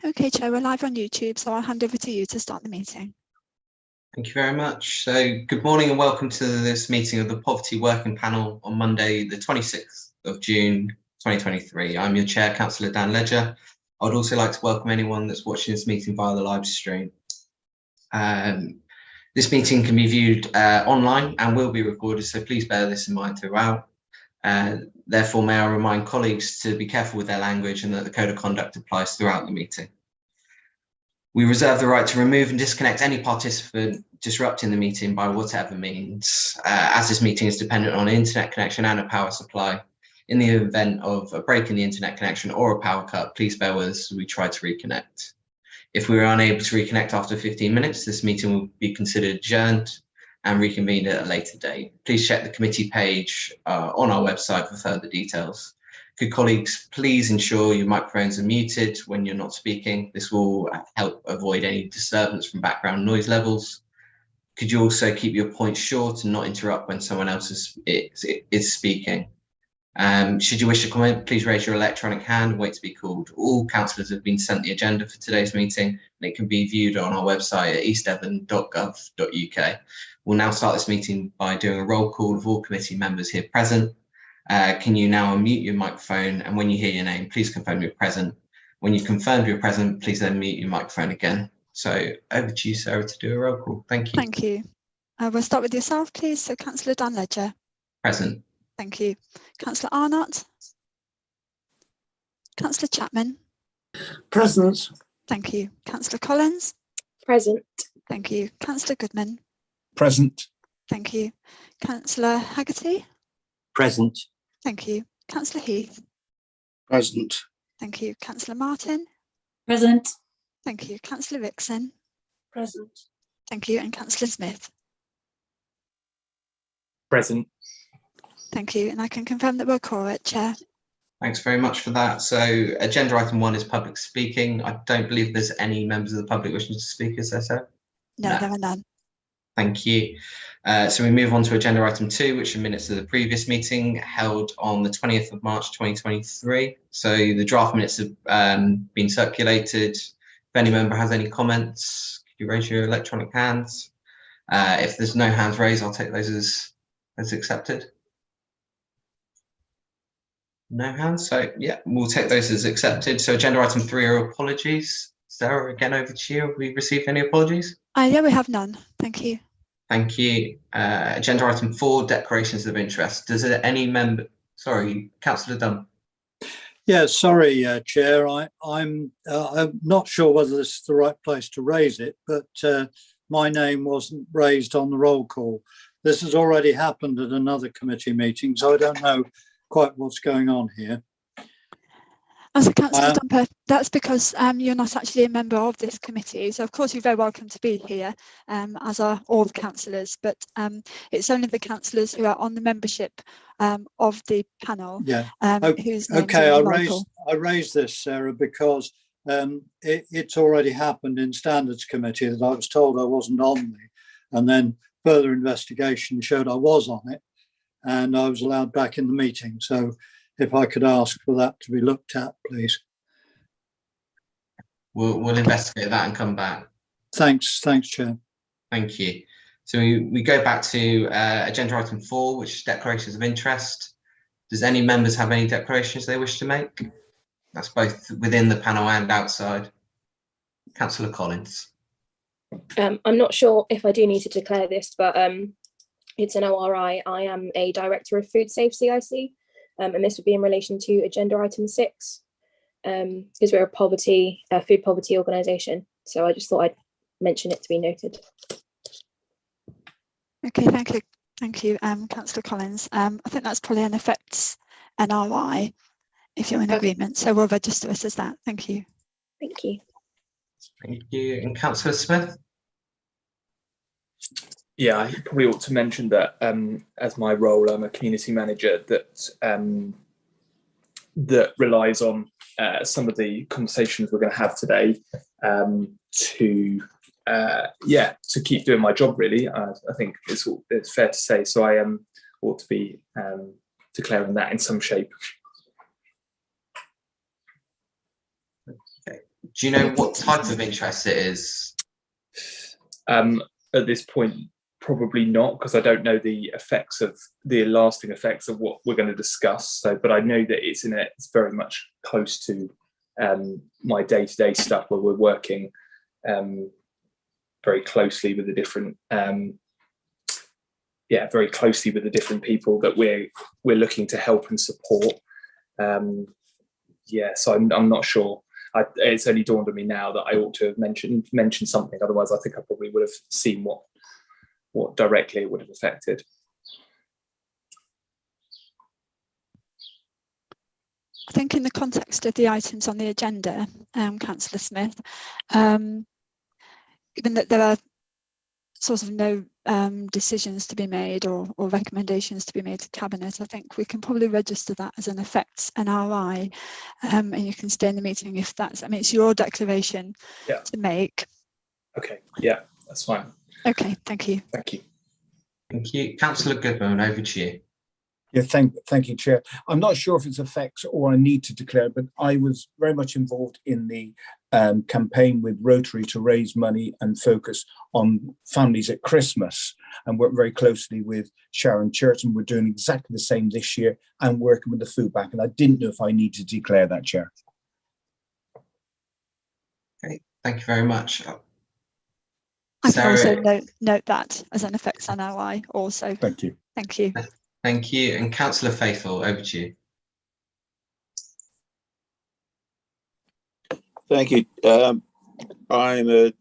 Okay, Chair, we're live on YouTube, so I'll hand over to you to start the meeting. Thank you very much. So good morning and welcome to this meeting of the Poverty Working Panel on Monday, the 26th of June, 2023. I'm your chair, Councillor Dan Ledger. I would also like to welcome anyone that's watching this meeting via the live stream. This meeting can be viewed online and will be recorded, so please bear this in mind throughout. Therefore, may I remind colleagues to be careful with their language and that the code of conduct applies throughout the meeting. We reserve the right to remove and disconnect any participant disrupting the meeting by whatever means, as this meeting is dependent on an internet connection and a power supply. In the event of a break in the internet connection or a power cut, please bear with us as we try to reconnect. If we are unable to reconnect after 15 minutes, this meeting will be considered adjourned and reconvened at a later date. Please check the committee page on our website for further details. Could colleagues please ensure your microphones are muted when you're not speaking? This will help avoid any disturbance from background noise levels. Could you also keep your points short and not interrupt when someone else is speaking? Should you wish to comment, please raise your electronic hand and wait to be called. All councillors have been sent the agenda for today's meeting and it can be viewed on our website at eastdevon.gov.uk. We'll now start this meeting by doing a roll call of all committee members here present. Can you now unmute your microphone, and when you hear your name, please confirm you're present. When you've confirmed you're present, please then mute your microphone again. So over to you, Sarah, to do a roll call. Thank you. Thank you. We'll start with yourself, please. So Councillor Dan Ledger. Present. Thank you. Councillor Arnott. Councillor Chapman. Present. Thank you. Councillor Collins. Present. Thank you. Councillor Goodman. Present. Thank you. Councillor Haggerty. Present. Thank you. Councillor Heath. Present. Thank you. Councillor Martin. Present. Thank you. Councillor Vixen. Present. Thank you. And Councillor Smith. Present. Thank you. And I can confirm that we're correct, Chair. Thanks very much for that. So agenda item 1 is public speaking. I don't believe there's any members of the public wishing to speak, is there, sir? No, there are none. Thank you. So we move on to agenda item 2, which are minutes of the previous meeting held on the 20th of March 2023. So the draft minutes have been circulated. If any member has any comments, could you raise your electronic hands? If there's no hands raised, I'll take those as accepted. No hands, so yeah, we'll take those as accepted. So agenda item 3 are apologies. Sarah, again over to you. Have we received any apologies? Yeah, we have none. Thank you. Thank you. Agenda item 4, declarations of interest. Does any member, sorry, Councillor Dunn. Yeah, sorry, Chair. I'm not sure whether this is the right place to raise it, but my name wasn't raised on the roll call. This has already happened at another committee meeting, so I don't know quite what's going on here. As a Councillor Dumper, that's because you're not actually a member of this committee. So of course you're very welcome to be here, as are all the councillors, but it's only the councillors who are on the membership of the panel. Yeah. Whose okay, I raised this, Sarah, because it's already happened in Standards Committee that I was told I wasn't on there, and then further investigation showed I was on it, and I was allowed back in the meeting. So if I could ask for that to be looked at, please. We'll investigate that and come back. Thanks, Chair. Thank you. So we go back to agenda item 4, which is declarations of interest. Does any members have any declarations they wish to make? That's both within the panel and outside. Councillor Collins. I'm not sure if I do need to declare this, but it's an ORI. I am a director of Food Safe CIC. And this would be in relation to agenda item 6, because we're a food poverty organisation. So I just thought I'd mention it to be noted. Okay, thank you, Councillor Collins. I think that's probably an effects NRI, if you're in agreement. So we'll register it as that. Thank you. Thank you. Thank you. And Councillor Smith? Yeah, I probably ought to mention that as my role, I'm a community manager that that relies on some of the conversations we're going to have today to keep doing my job. Really, I think it's fair to say. So I ought to be declaring that in some shape. Okay. Do you know what type of interest it is? At this point, probably not, because I don't know the lasting effects of what we're going to discuss. So, but I know that it's very much close to my day-to-day stuff, where we're working very closely with the different people that we're looking to help and support. So I'm not sure. It's only dawned on me now that I ought to have mentioned something. Otherwise, I think I probably would have seen what directly it would have affected. I think in the context of the items on the agenda, Councillor Smith, given that there are sort of no decisions to be made or recommendations to be made to Cabinet, I think we can probably register that as an effects NRI, and you can stay in the meeting if that's, I mean, it's your declaration to make. Okay, yeah, that's fine. Okay, thank you. Thank you. Thank you. Councillor Goodman, over to you. Yeah, thank you, Chair. I'm not sure if it's effects or I need to declare, but I was very much involved in the campaign with Rotary to raise money and focus on families at Christmas, and work very closely with Sharon Church, and we're doing exactly the same this year and working with the food bank. And I didn't know if I need to declare that, Chair. Okay, thank you very much. I can also note that as an effects NRI also. Thank you. Thank you. Thank you. And Councillor Faithful, over to you. Thank you. I'm a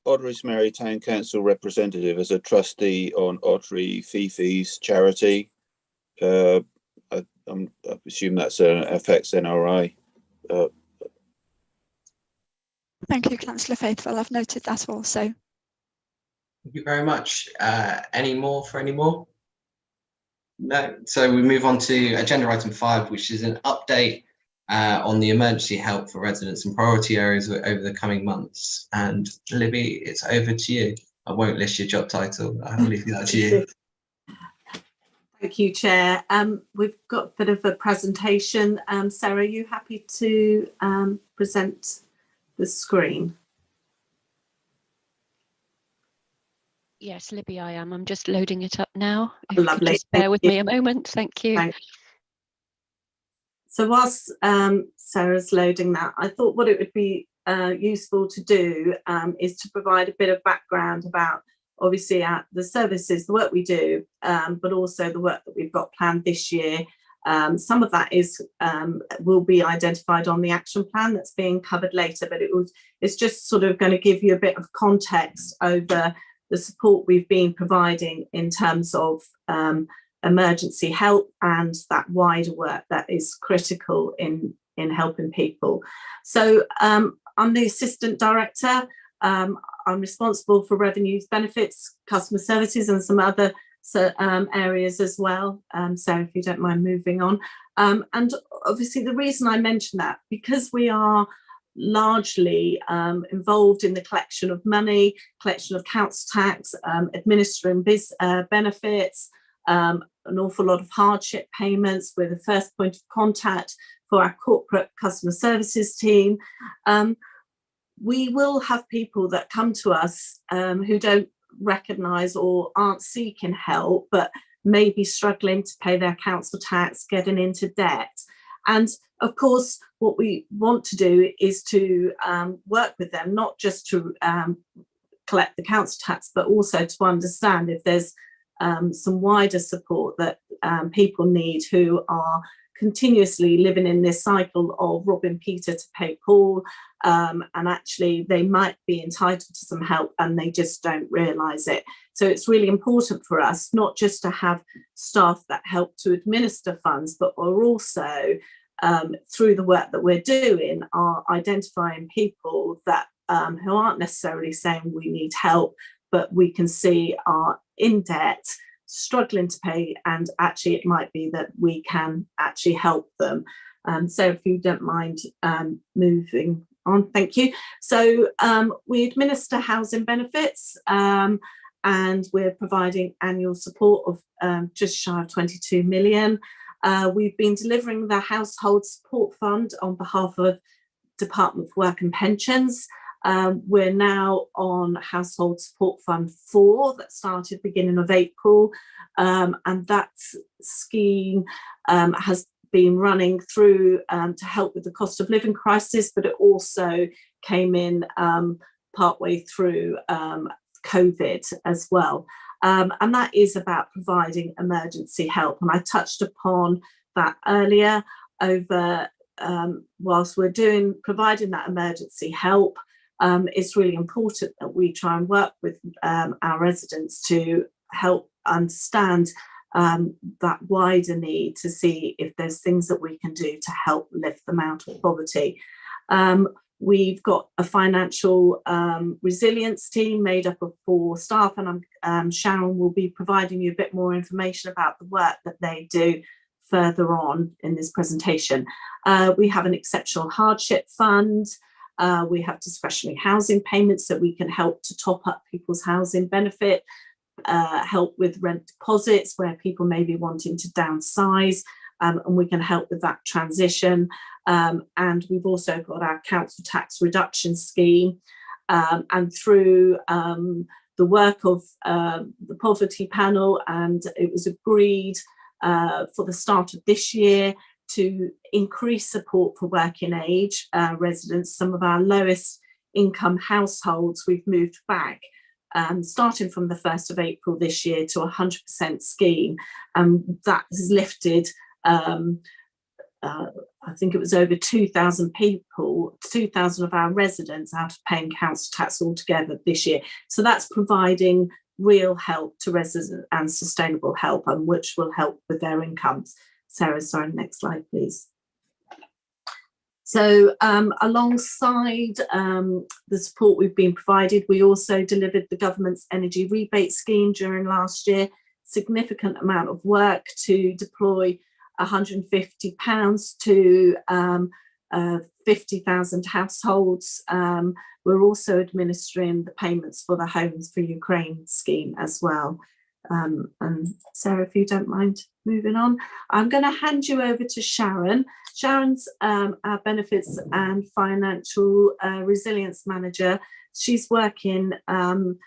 Ottery Mary Town Council representative as a trustee on Ottery Fifi's charity. I assume that's an FX NRI. Thank you, Councillor Faithful. I've noted that also. Thank you very much. Any more? No. So we move on to agenda item 5, which is an update on the emergency help for residents in priority areas over the coming months. And Libby, it's over to you. I won't list your job title. I'll leave that to you. Thank you, Chair. We've got a bit of a presentation. Sarah, are you happy to present the screen? Yes, Libby, I am. I'm just loading it up now. Lovely. Just bear with me a moment. Thank you. Thanks. So whilst Sarah's loading that, I thought what it would be useful to do is to provide a bit of background about, obviously, the services, the work we do, but also the work that we've got planned this year. Some of that will be identified on the action plan that's being covered later, but it's just sort of going to give you a bit of context over the support we've been providing in terms of emergency help and that wider work that is critical in helping people. So I'm the Assistant Director. I'm responsible for revenues, benefits, customer services and some other areas as well. So if you don't mind moving on. And obviously the reason I mention that, because we are largely involved in the collection of money, collection of council tax, administering benefits, an awful lot of hardship payments. We're the first point of contact for our corporate customer services team. We will have people that come to us who don't recognise or aren't seeking help, but may be struggling to pay their council tax, getting into debt. And of course, what we want to do is to work with them, not just to collect the council tax, but also to understand if there's some wider support that people need who are continuously living in this cycle of robbing Peter to pay Paul, and actually they might be entitled to some help and they just don't realise it. So it's really important for us not just to have staff that help to administer funds, but we're also, through the work that we're doing, are identifying people that who aren't necessarily saying we need help, but we can see are in debt, struggling to pay, and actually it might be that we can actually help them. So if you don't mind moving on, thank you. So we administer housing benefits, and we're providing annual support of just shy of 22 million. We've been delivering the Household Support Fund on behalf of Department for Work and Pensions. We're now on Household Support Fund 4 that started beginning of April, and that scheme has been running through to help with the cost of living crisis, but it also came in partway through COVID as well. And that is about providing emergency help. And I touched upon that earlier. Whilst we're providing that emergency help, it's really important that we try and work with our residents to help understand that wider need, to see if there's things that we can do to help lift them out of poverty. We've got a financial resilience team made up of 4 staff, and Sharon will be providing you a bit more information about the work that they do further on in this presentation. We have an exceptional hardship fund. We have discretionary housing payments that we can help to top up people's housing benefit, help with rent deposits where people may be wanting to downsize, and we can help with that transition. And we've also got our council tax reduction scheme, and through the work of the poverty panel, and it was agreed for the start of this year to increase support for working age residents. Some of our lowest income households we've moved back, starting from the 1st of April this year, to 100% scheme, and that has lifted I think it was over 2,000 people, 2,000 of our residents out of paying council tax altogether this year. So that's providing real help to residents and sustainable help, and which will help with their incomes. Sarah, sorry, next slide, please. So alongside the support we've been provided, we also delivered the government's energy rebate scheme during last year. Significant amount of work to deploy £150 to 50,000 households. We're also administering the payments for the Homes for Ukraine scheme as well. And Sarah, if you don't mind moving on, I'm going to hand you over to Sharon. Sharon's our Benefits and Financial Resilience Manager. She's working, and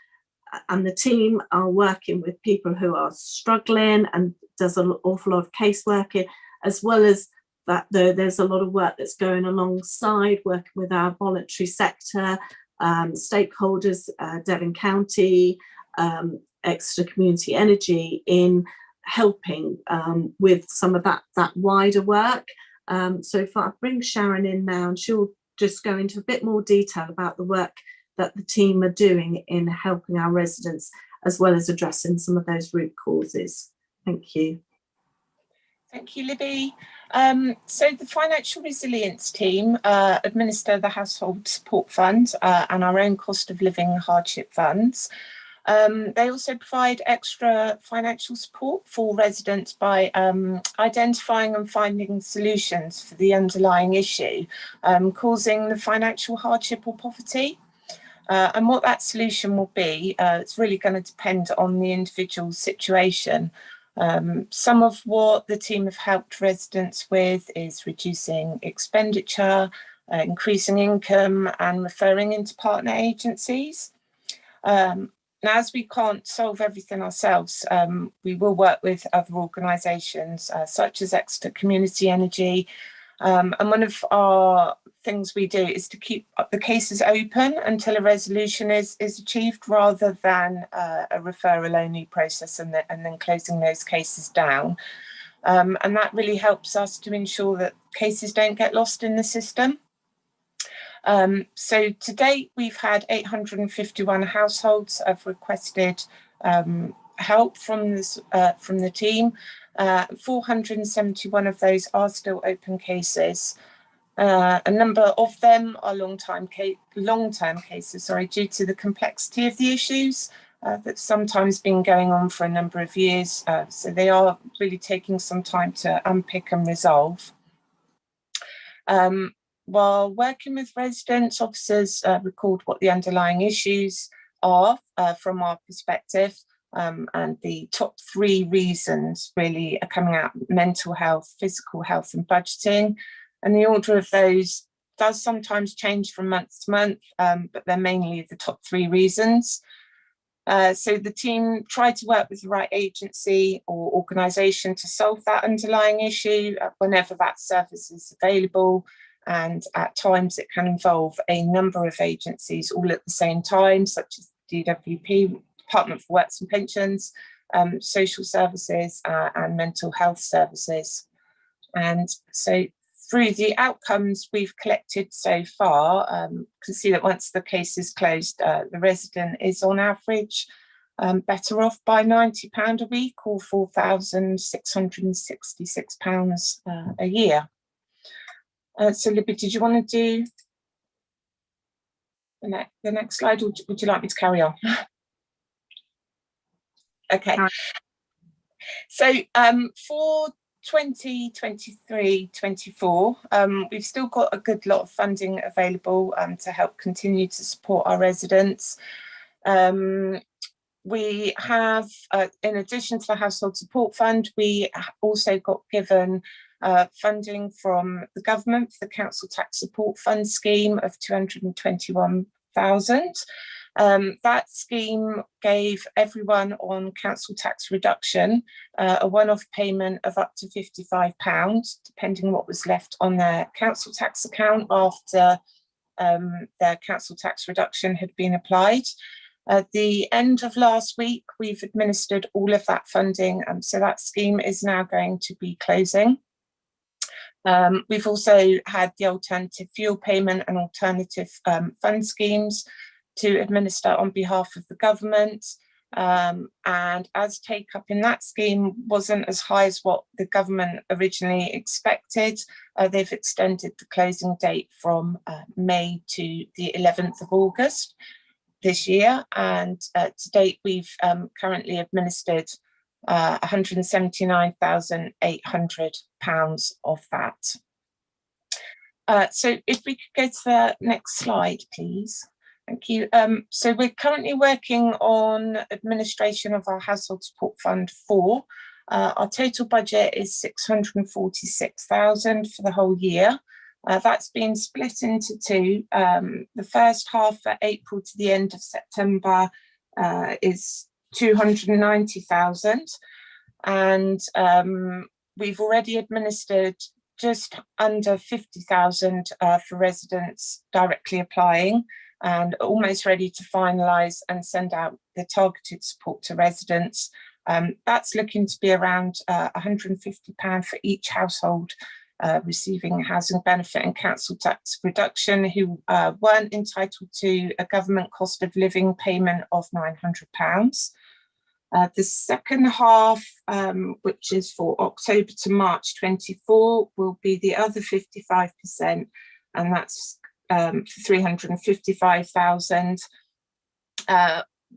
the team are working with people who are struggling, and does an awful lot of casework, as well as that there's a lot of work that's going alongside, working with our voluntary sector, stakeholders, Devon County, Exeter Community Energy, in helping with some of that wider work. So if I bring Sharon in now, and she'll just go into a bit more detail about the work that the team are doing in helping our residents, as well as addressing some of those root causes. Thank you. Thank you, Libby. So the Financial Resilience team administer the Household Support Fund and our own cost of living hardship funds. They also provide extra financial support for residents by identifying and finding solutions for the underlying issue causing the financial hardship or poverty. And what that solution will be, it's really going to depend on the individual situation. Some of what the team have helped residents with is reducing expenditure, increasing income, and referring into partner agencies. Now, as we can't solve everything ourselves, we will work with other organisations such as Exeter Community Energy. And one of our things we do is to keep the cases open until a resolution is achieved, rather than a referral only process and then closing those cases down. And that really helps us to ensure that cases don't get lost in the system. So to date, we've had 851 households have requested help from the team. 471 of those are still open cases. A number of them are long-term cases, due to the complexity of the issues that's sometimes been going on for a number of years. So they are really taking some time to unpick and resolve. While working with residents, officers record what the underlying issues are from our perspective. And the top 3 reasons really are coming out: mental health, physical health, and budgeting. And the order of those does sometimes change from month to month, but they're mainly the top 3 reasons. So the team tried to work with the right agency or organisation to solve that underlying issue whenever that service is available. And at times it can involve a number of agencies all at the same time, such as DWP, Department for Works and Pensions, social services and mental health services. And so through the outcomes we've collected so far, you can see that once the case is closed, the resident is on average better off by £90 a week, or £4,666 a year. So Libby, did you want to do the next slide, or would you like me to carry on? Okay. So for 2023-24, we've still got a good lot of funding available to help continue to support our residents. We have, in addition to the Household Support Fund, we also got given funding from the government for the Council Tax Support Fund scheme of £221,000. That scheme gave everyone on council tax reduction a one-off payment of up to £55, depending what was left on their council tax account after their council tax reduction had been applied. At the end of last week, we've administered all of that funding, so that scheme is now going to be closing. We've also had the alternative fuel payment and alternative fund schemes to administer on behalf of the government. And as take-up in that scheme wasn't as high as what the government originally expected, they've extended the closing date from May to the 11th of August this year. And to date, we've currently administered £179,800 of that. So if we could go to the next slide, please. Thank you. So we're currently working on administration of our Household Support Fund 4. Our total budget is £646,000 for the whole year. That's been split into 2. The first half for April to the end of September is £290,000, and we've already administered just under £50,000 for residents directly applying, and almost ready to finalise and send out the targeted support to residents. That's looking to be around £150 for each household receiving a housing benefit and council tax reduction who weren't entitled to a government cost of living payment of £900. The second half, which is for October to March 24, will be the other 55%, and that's for £355,000.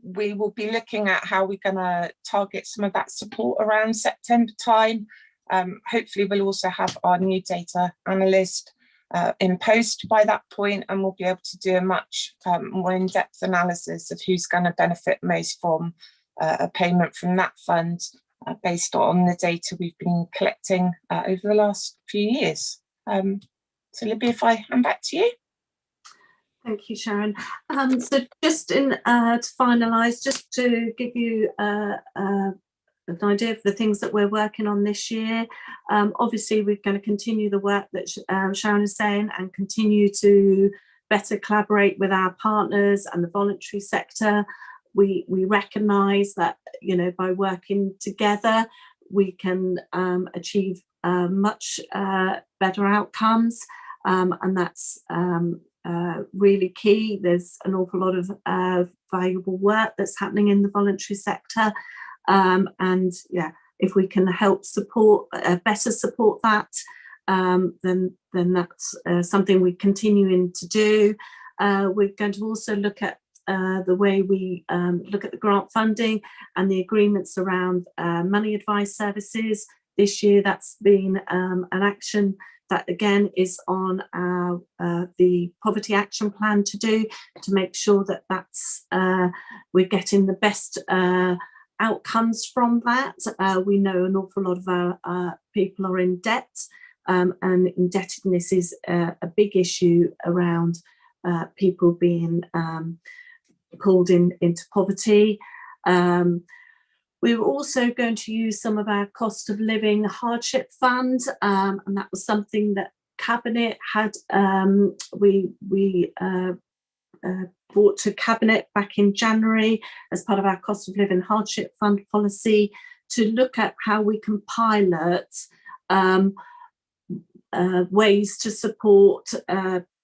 We will be looking at how we're going to target some of that support around September time. Hopefully we'll also have our new data analyst in post by that point, and we'll be able to do a much more in-depth analysis of who's going to benefit most from a payment from that fund based on the data we've been collecting over the last few years. So Libby, if I hand back to you. Thank you, Sharon. So just to finalise, just to give you an idea of the things that we're working on this year. Obviously, we're going to continue the work that Sharon is saying and continue to better collaborate with our partners and the voluntary sector. We recognise that, you know, by working together, we can achieve much better outcomes, and that's really key. There's an awful lot of valuable work that's happening in the voluntary sector, and yeah, if we can help support better support that, then that's something we're continuing to do. We're going to also look at the way we look at the grant funding and the agreements around money advice services. This year, that's been an action that again is on the poverty action plan to do, to make sure that that's we're getting the best outcomes from that. We know an awful lot of our people are in debt, and indebtedness is a big issue around people being pulled into poverty. We were also going to use some of our cost of living hardship fund, and that was something that Cabinet had brought to Cabinet back in January as part of our cost of living hardship fund policy, to look at how we can pilot ways to support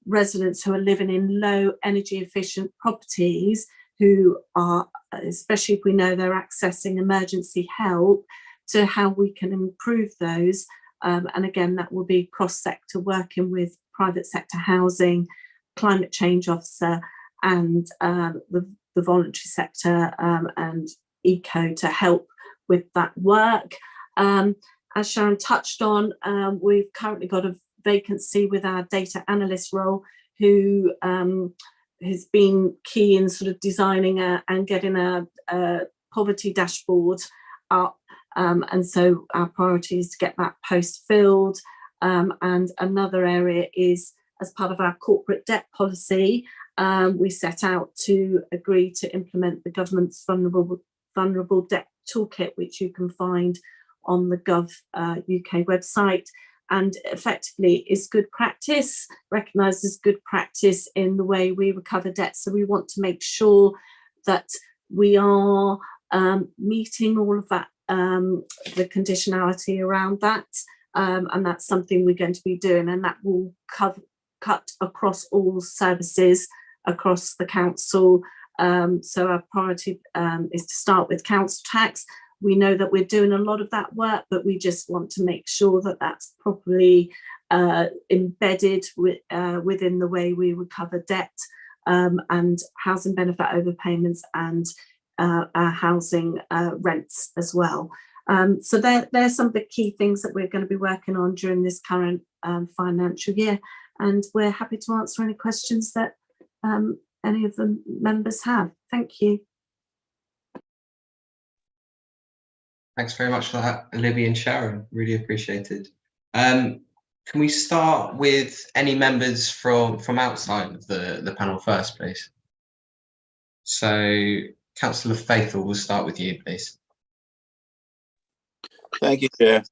residents who are living in low energy efficient properties, who are, especially if we know they're accessing emergency help, to how we can improve those. And again, that will be cross-sector, working with private sector housing, climate change officer, and the voluntary sector and eco to help with that work. As Sharon touched on, we've currently got a vacancy with our data analyst role, who has been key in sort of designing and getting a poverty dashboard up. And so our priority is to get that post filled. And another area is, as part of our corporate debt policy, we set out to agree to implement the government's vulnerable debt toolkit, which you can find on the Gov UK website, and effectively is good practice, recognised as good practice in the way we recover debt. So we want to make sure that we are meeting all of that, the conditionality around that, and that's something we're going to be doing, and that will cut across all services across the council. So our priority is to start with council tax. We know that we're doing a lot of that work, but we just want to make sure that that's properly embedded within the way we recover debt, and housing benefit overpayments, and our housing rents as well. So there's some of the key things that we're going to be working on during this current financial year, and we're happy to answer any questions that any of the members have. Thank you. Thanks very much for that, Libby and Sharon. Really appreciated. Can we start with any members from outside of the panel first, please? So, Councillor Faithful, we'll start with you, please. Thank you, Chair.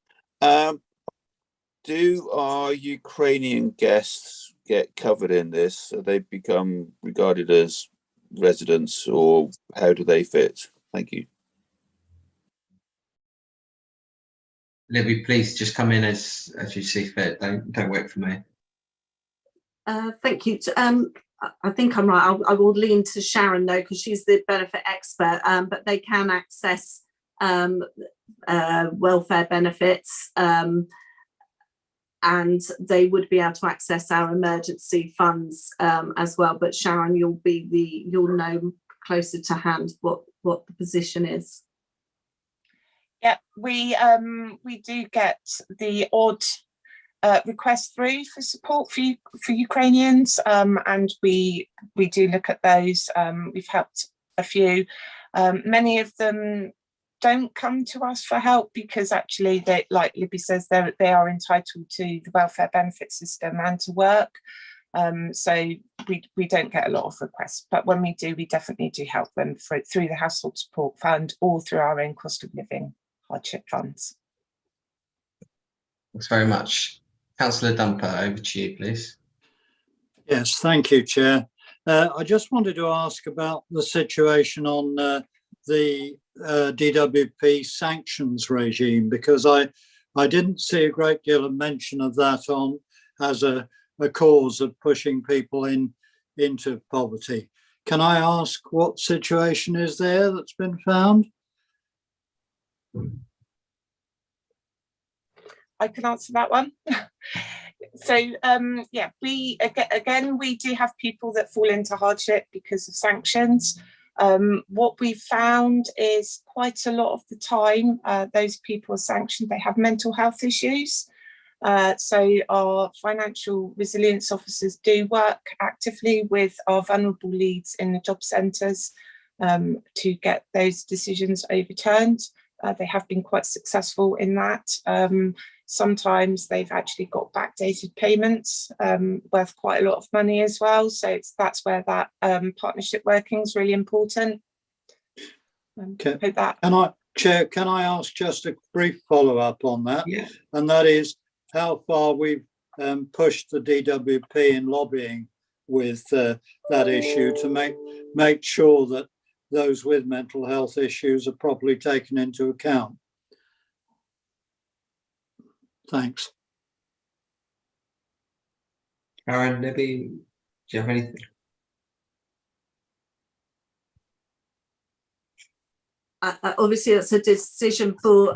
Do our Ukrainian guests get covered in this? So they become regarded as residents, or how do they fit? Thank you. Libby, please just come in as you see fit. Don't wait for me. Thank you. I think I'm right. I will lean to Sharon though, because she's the benefit expert. But they can access welfare benefits, and they would be able to access our emergency funds as well. But Sharon, you'll know closer to hand what the position is. Yeah, we do get the odd request through for support for Ukrainians, and we do look at those. We've helped a few. Many of them don't come to us for help because actually, they, like Libby says, they are entitled to the welfare benefit system and to work. So we don't get a lot of requests, but when we do, we definitely do help them through the Household Support Fund or through our own cost of living hardship funds. Thanks very much. Councillor Dumper, over to you, please. Yes, thank you, Chair. I just wanted to ask about the situation on the DWP sanctions regime, because I didn't see a great deal of mention of that on as a cause of pushing people into poverty. Can I ask what situation is there that's been found? I can answer that one. So yeah, we do have people that fall into hardship because of sanctions. What we found is quite a lot of the time those people are sanctioned, they have mental health issues. So our financial resilience officers do work actively with our vulnerable leads in the job centres to get those decisions overturned. They have been quite successful in that. Sometimes they've actually got backdated payments worth quite a lot of money as well. So that's where that partnership working is really important. Hope that. Chair, can I ask just a brief follow-up on that? Yeah. And that is how far we've pushed the DWP in lobbying with that issue to make sure that those with mental health issues are properly taken into account. Thanks. Aaron, Libby, do you have anything? Obviously, it's a decision for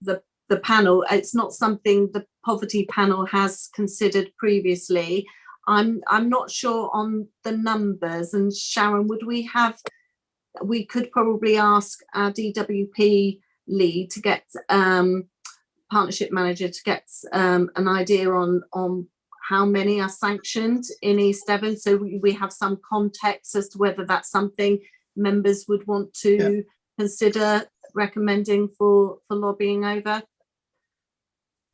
the panel. It's not something the poverty panel has considered previously. I'm not sure on the numbers. And Sharon, we could probably ask our DWP lead to get partnership manager to get an idea on how many are sanctioned in East Devon, so we have some context as to whether that's something members would want to consider recommending for lobbying over.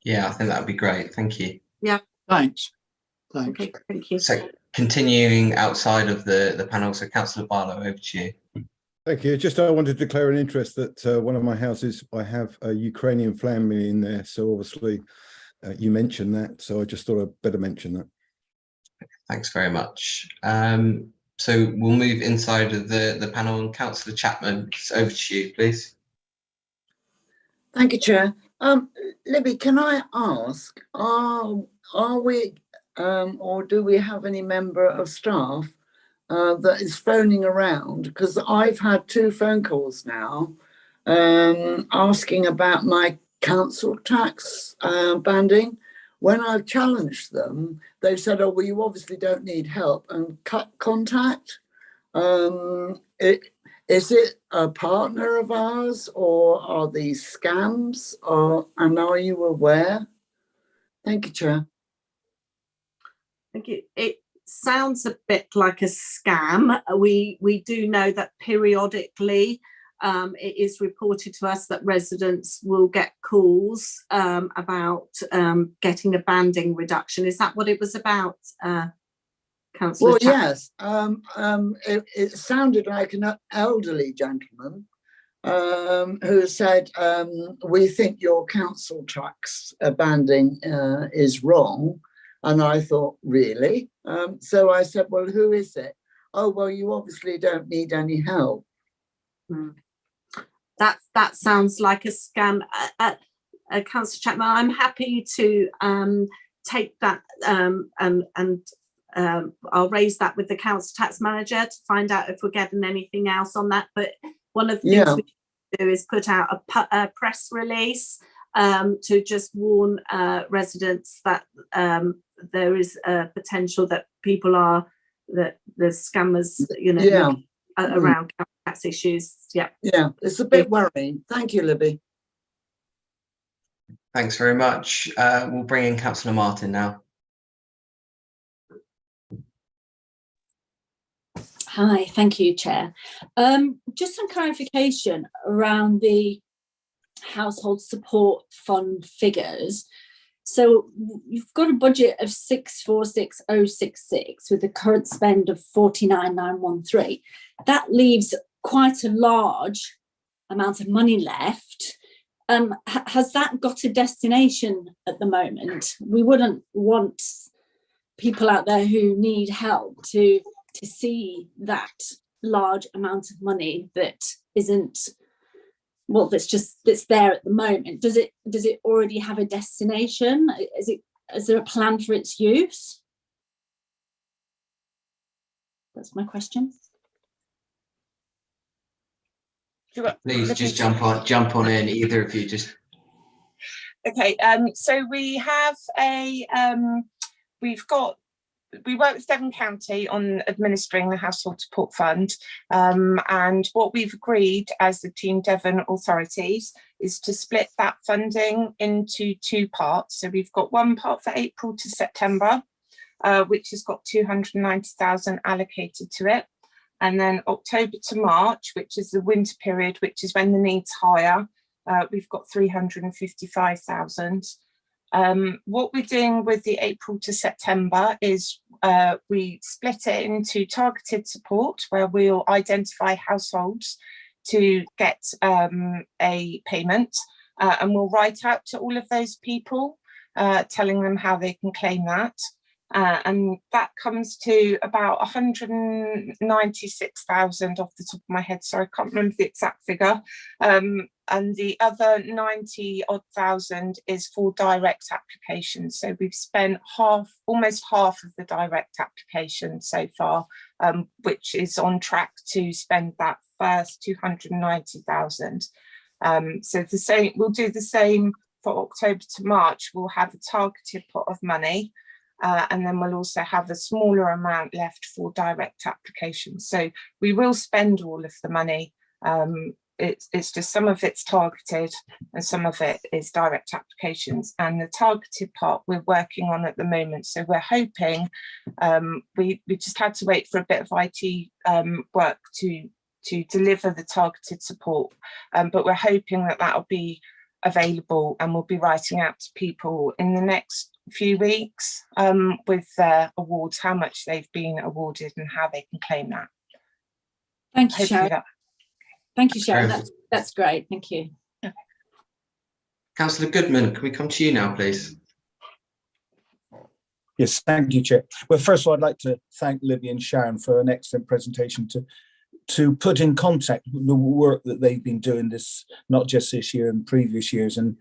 Yeah, I think that would be great. Thank you. Yeah. Thanks. Okay, thank you. So continuing outside of the panel, so Councillor Barlow, over to you. Thank you. Just I wanted to declare an interest that one of my houses, I have a Ukrainian family in there. So obviously you mentioned that. So I just thought I'd better mention that. Thanks very much. So we'll move inside of the panel, and Councillor Chapman, it's over to you, please. Thank you, Chair. Libby, can I ask, are we or do we have any member of staff that is phoning around? Because I've had 2 phone calls now asking about my council tax banding. When I've challenged them, they've said, oh, well, you obviously don't need help, and cut contact. Is it a partner of ours, or are these scams, and are you aware? Thank you, Chair. Thank you. It sounds a bit like a scam. We do know that periodically it is reported to us that residents will get calls about getting a banding reduction. Is that what it was about, Councillor? Well, yes. It sounded like an elderly gentleman who said, we think your council tax banding is wrong. And I thought, really? So I said, well, who is it? Oh, well, you obviously don't need any help. That sounds like a scam. Councillor Chapman, I'm happy to take that and I'll raise that with the council tax manager to find out if we're getting anything else on that. But one of the things we do is put out a press release to just warn residents that there is a potential that people are, that the scammers, you know, around tax issues. Yeah, it's a bit worrying. Thank you, Libby. Thanks very much. We'll bring in Councillor Martin now. Hi, thank you, Chair. Just some clarification around the Household Support Fund figures. So you've got a budget of 646,066 with a current spend of 49,913. That leaves quite a large amount of money left. Has that got a destination at the moment? We wouldn't want people out there who need help to see that large amount of money that isn't, well, that's there at the moment. Does it already have a destination? Is there a plan for its use? That's my question. Please just jump on in, either of you. Just okay. So we have we work with Devon County on administering the Household Support Fund, and what we've agreed as the Team Devon authorities is to split that funding into 2 parts. So we've got one part for April to September, which has got 290,000 allocated to it, and then October to March, which is the winter period, which is when the need's higher, we've got 355,000. What we're doing with the April to September is we split it into targeted support, where we'll identify households to get a payment, and we'll write out to all of those people, telling them how they can claim that. And that comes to about 196,000 off the top of my head, so I can't remember the exact figure. And the other 90 odd thousand is for direct applications. So we've spent almost half of the direct applications so far, which is on track to spend that first 290,000. So we'll do the same for October to March. We'll have a targeted pot of money. And then we'll also have a smaller amount left for direct applications. So we will spend all of the money. It's just some of it's targeted and some of it is direct applications. And the targeted part we're working on at the moment. So we're hoping, we just had to wait for a bit of IT work to deliver the targeted support. But we're hoping that that'll be available, and we'll be writing out to people in the next few weeks with their awards, how much they've been awarded and how they can claim that. Thank you, Sharon. Thank you, Sharon. That's great. Thank you. Okay. Councillor Goodman, can we come to you now, please? Yes, thank you, Chair. Well, first of all, I'd like to thank Libby and Sharon for an excellent presentation to put in context the work that they've been doing, this not just this year and previous years. And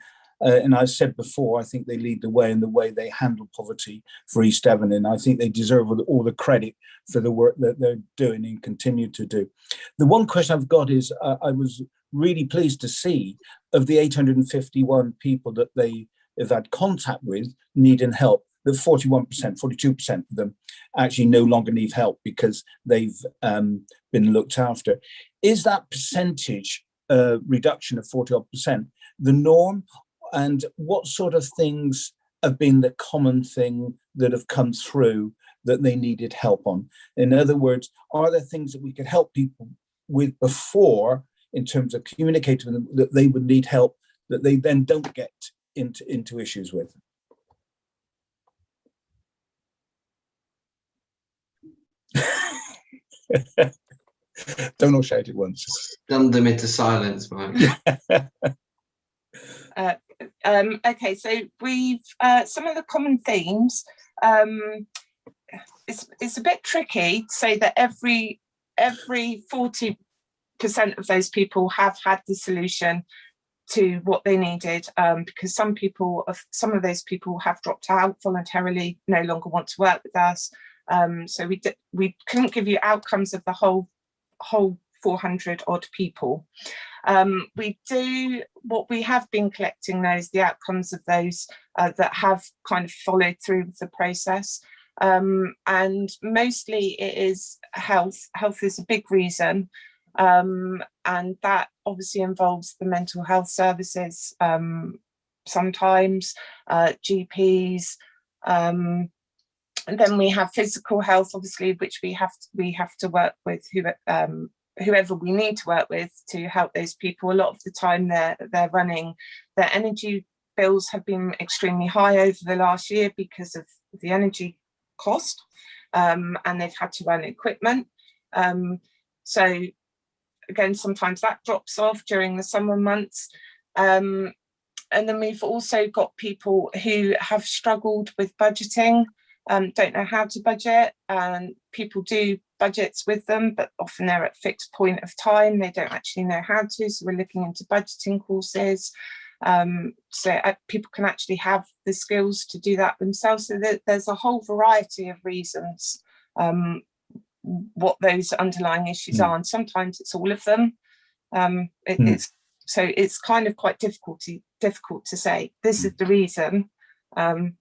I've said before, I think they lead the way in the way they handle poverty for East Devon, and I think they deserve all the credit for the work that they're doing and continue to do. The one question I've got is, I was really pleased to see of the 851 people that they have had contact with needing help, that 41%, 42% of them actually no longer need help because they've been looked after. Is that percentage reduction of 40% the norm? And what sort of things have been the common thing that have come through that they needed help on? In other words, are there things that we could help people with before in terms of communicating with them that they would need help that they then don't get into issues with? Don't all shout at once. Stunned them into silence, Mike. Okay, so we've some of the common themes. It's a bit tricky to say that every 40% of those people have had the solution to what they needed, because some of those people have dropped out voluntarily, no longer want to work with us. So we couldn't give you outcomes of the whole 400 odd people. What we have been collecting those, the outcomes of those that have kind of followed through the process. And mostly it is health. Health is a big reason. And that obviously involves the mental health services, sometimes GPs, and then we have physical health, obviously, which we have to work with whoever we need to work with to help those people. A lot of the time they're running, their energy bills have been extremely high over the last year because of the energy cost, and they've had to run equipment. So again, sometimes that drops off during the summer months. And then we've also got people who have struggled with budgeting, don't know how to budget, and people do budgets with them, but often they're at fixed point of time. They don't actually know how to, so we're looking into budgeting courses. So people can actually have the skills to do that themselves. So there's a whole variety of reasons what those underlying issues are, and sometimes it's all of them. It's kind of quite difficult to say this is the reason, and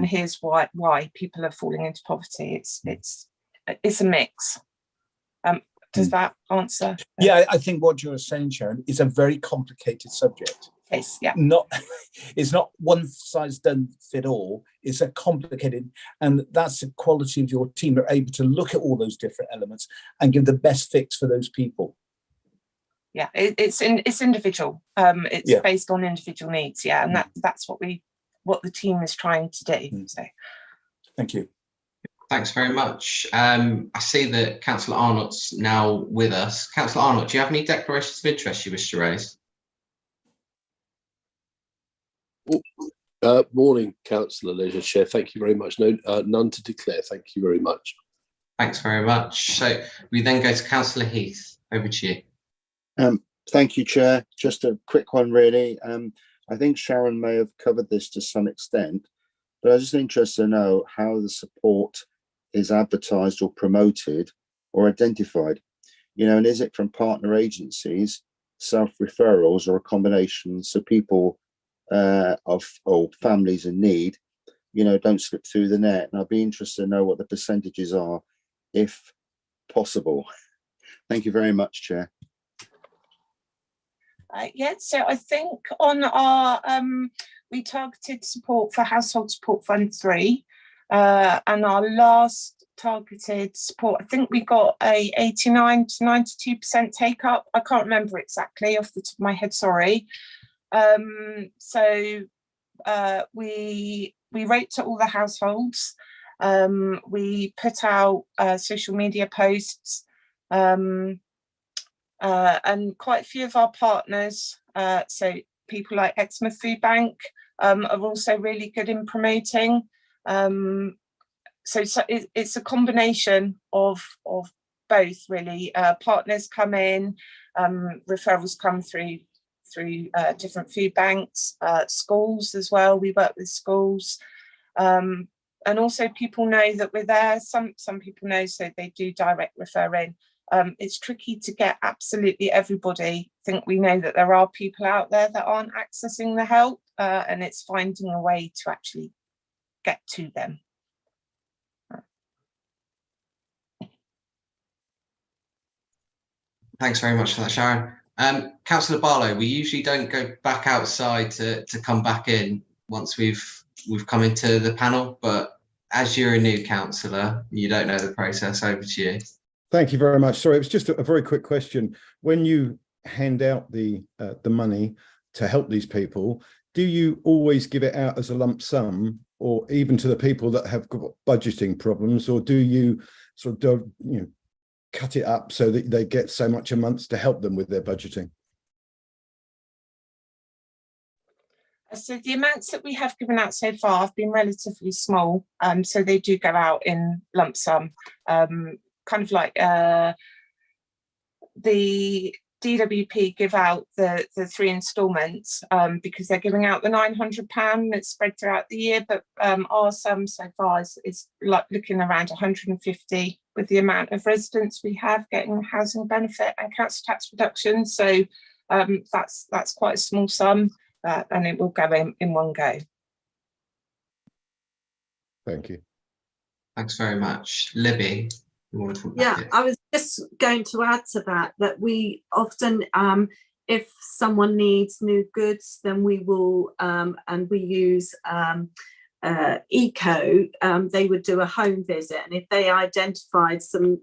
here's why people are falling into poverty. It's a mix. Does that answer? Yeah, I think what you're saying, Sharon, is a very complicated subject. Yes, yeah. It's not one size doesn't fit all. It's a complicated, and that's the quality of your team. They're able to look at all those different elements and give the best fix for those people. Yeah, it's individual. It's based on individual needs. Yeah, and that's what the team is trying to do. So, thank you. Thanks very much. I see that Councillor Arnott's now with us. Councillor Arnott, do you have any declarations of interest you wish to raise? Morning, Councillor Leisure Chair. Thank you very much. No, none to declare. Thank you very much. Thanks very much. So we then go to Councillor Heath. Over to you. Thank you, Chair. Just a quick one, really. I think Sharon may have covered this to some extent, but I was just interested to know how the support is advertised or promoted or identified. You know, and is it from partner agencies, self-referrals, or a combination, so people or families in need, you know, don't slip through the net? And I'd be interested to know what the percentages are, if possible. Thank you very much, Chair. Yeah, so I think on our we targeted support for Household Support Fund 3, and our last targeted support, I think we got a 89 to 92% take up. I can't remember exactly off the top of my head, sorry. So we wrote to all the households. We put out social media posts, and quite a few of our partners, so people like Exmouth Food Bank, are also really good in promoting. So it's a combination of both, really. Partners come in, referrals come through different food banks, schools as well. We work with schools, and also people know that we're there. Some people know, so they do direct refer in. It's tricky to get absolutely everybody. I think we know that there are people out there that aren't accessing the help, and it's finding a way to actually get to them. Thanks very much for that, Sharon. Councillor Barlow, we usually don't go back outside to come back in once we've come into the panel, but as you're a new councillor, you don't know the process. Over to you. Thank you very much. Sorry, it was just a very quick question. When you hand out the money to help these people, do you always give it out as a lump sum, or even to the people that have got budgeting problems, or do you sort of cut it up so that they get so much a month to help them with their budgeting? So the amounts that we have given out so far have been relatively small, so they do go out in lump sum. Kind of like the DWP give out the 3 instalments because they're giving out the £900 that's spread throughout the year, but our sum so far is like looking around 150 with the amount of residents we have getting housing benefit and council tax reduction. So that's quite a small sum, and it will go in one go. Thank you. Thanks very much. Libby? Yeah, I was just going to add to that we often, if someone needs new goods, then we will, and we use Eco, they would do a home visit, and if they identified some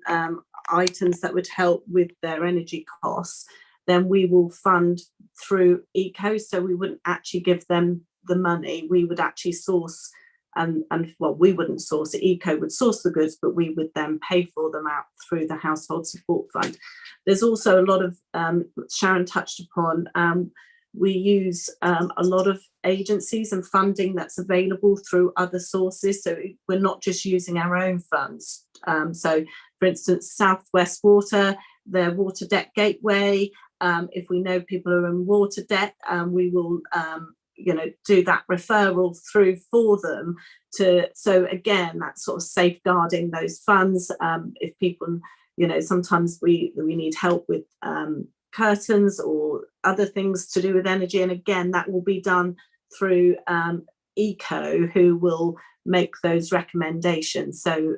items that would help with their energy costs, then we will fund through Eco. So we wouldn't actually give them the money, we would actually source. And well, we wouldn't source it, Eco would source the goods, but we would then pay for them out through the Household Support Fund. There's also a lot of, Sharon touched upon, we use a lot of agencies and funding that's available through other sources. So we're not just using our own funds. So for instance, South West Water, their water debt gateway, if we know people are in water debt, we will do that referral through for them so again, that's sort of safeguarding those funds. If people, sometimes we need help with curtains or other things to do with energy, and again, that will be done through Eco, who will make those recommendations. So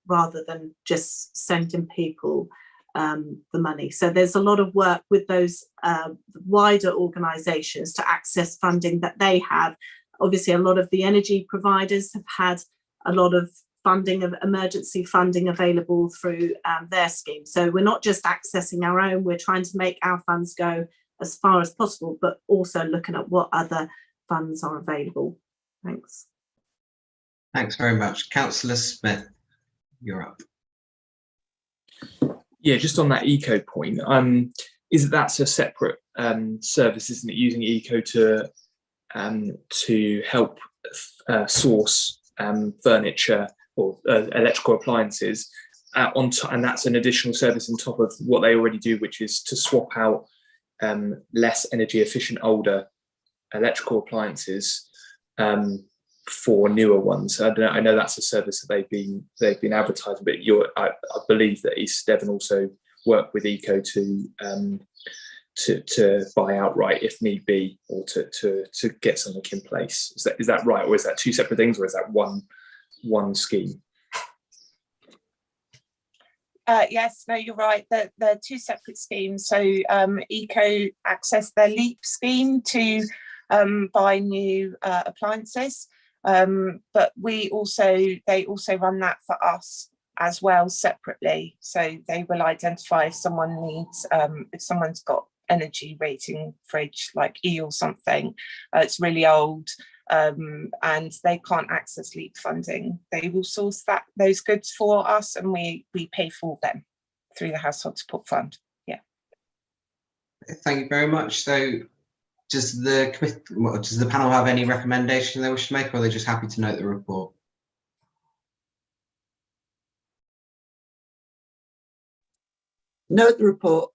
rather than just sending people the money. So there's a lot of work with those wider organisations to access funding that they have. Obviously, a lot of the energy providers have had a lot of funding of emergency funding available through their scheme. So we're not just accessing our own, we're trying to make our funds go as far as possible, but also looking at what other funds are available. Thanks. Thanks very much. Councillor Smith, you're up. Yeah, just on that eco point, that's a separate service, isn't it? Using eco to help source furniture or electrical appliances and that's an additional service on top of what they already do, which is to swap out less energy efficient older electrical appliances for newer ones. I know that's a service that they've been advertising, but I believe that East Devon also work with eco to buy outright if need be, or to get something in place. Is that right, or is that two separate things, or is that one scheme? Yes, no, you're right. They're two separate schemes. So Eco access their LEAP scheme to buy new appliances, but they also run that for us as well separately. So they will identify if someone needs, if someone's got energy rating fridge like E or something, it's really old, and they can't access LEAP funding, they will source those goods for us, and we pay for them through the Household Support Fund. Yeah. Thank you very much. So does the panel have any recommendation they wish to make, or are they just happy to note the report? Note the report.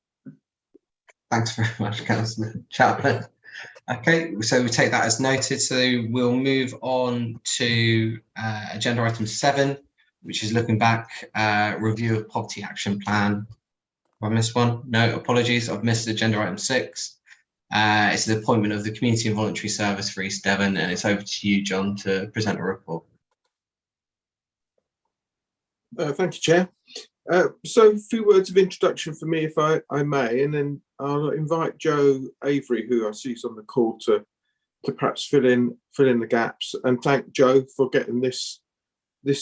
Thanks very much, Councillor Chaplin. Okay, so we take that as noted. So we'll move on to agenda item 7, which is looking back, review of poverty action plan. Have I missed one? No, apologies. I've missed agenda item 6. It's the appointment of the Community and Voluntary Service for East Devon, and it's over to you, John, to present a report. Thank you, Chair. So a few words of introduction for me, if I may, and then I'll invite Joe Avery, who I see is on the call, to perhaps fill in the gaps, and thank Joe for getting this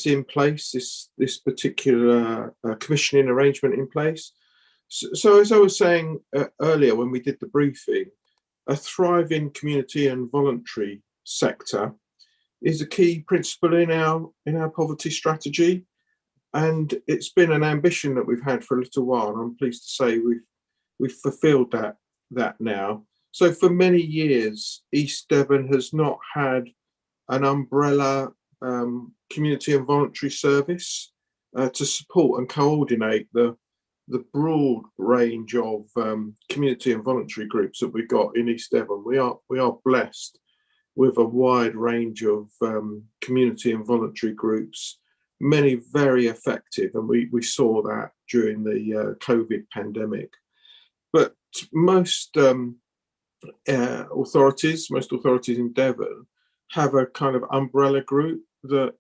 in place, this particular commissioning arrangement in place. So as I was saying earlier when we did the briefing, a thriving community and voluntary sector is a key principle in our poverty strategy. And it's been an ambition that we've had for a little while. And I'm pleased to say we've fulfilled that now. So for many years, East Devon has not had an umbrella community and voluntary service to support and coordinate the broad range of community and voluntary groups that we've got in East Devon. We are blessed with a wide range of community and voluntary groups, many very effective, and we saw that during the COVID pandemic. But most authorities in Devon have a kind of umbrella group that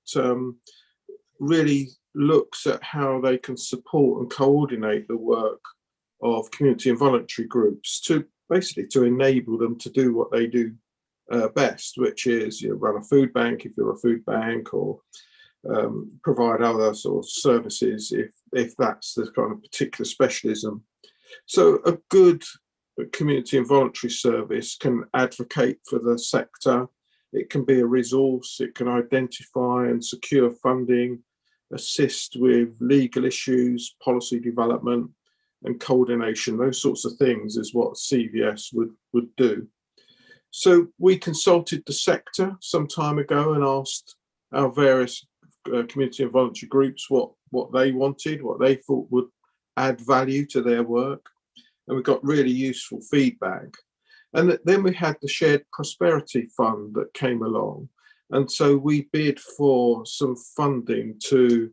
really looks at how they can support and coordinate the work of community and voluntary groups to basically to enable them to do what they do best, which is run a food bank if you're a food bank, or provide other sort of services if that's the kind of particular specialism. So a good community and voluntary service can advocate for the sector. It can be a resource. It can identify and secure funding, assist with legal issues, policy development and coordination. Those sorts of things is what CVS would do. So we consulted the sector some time ago and asked our various community and voluntary groups what they wanted, what they thought would add value to their work, and we got really useful feedback. And then we had the Shared Prosperity Fund that came along, and so we bid for some funding to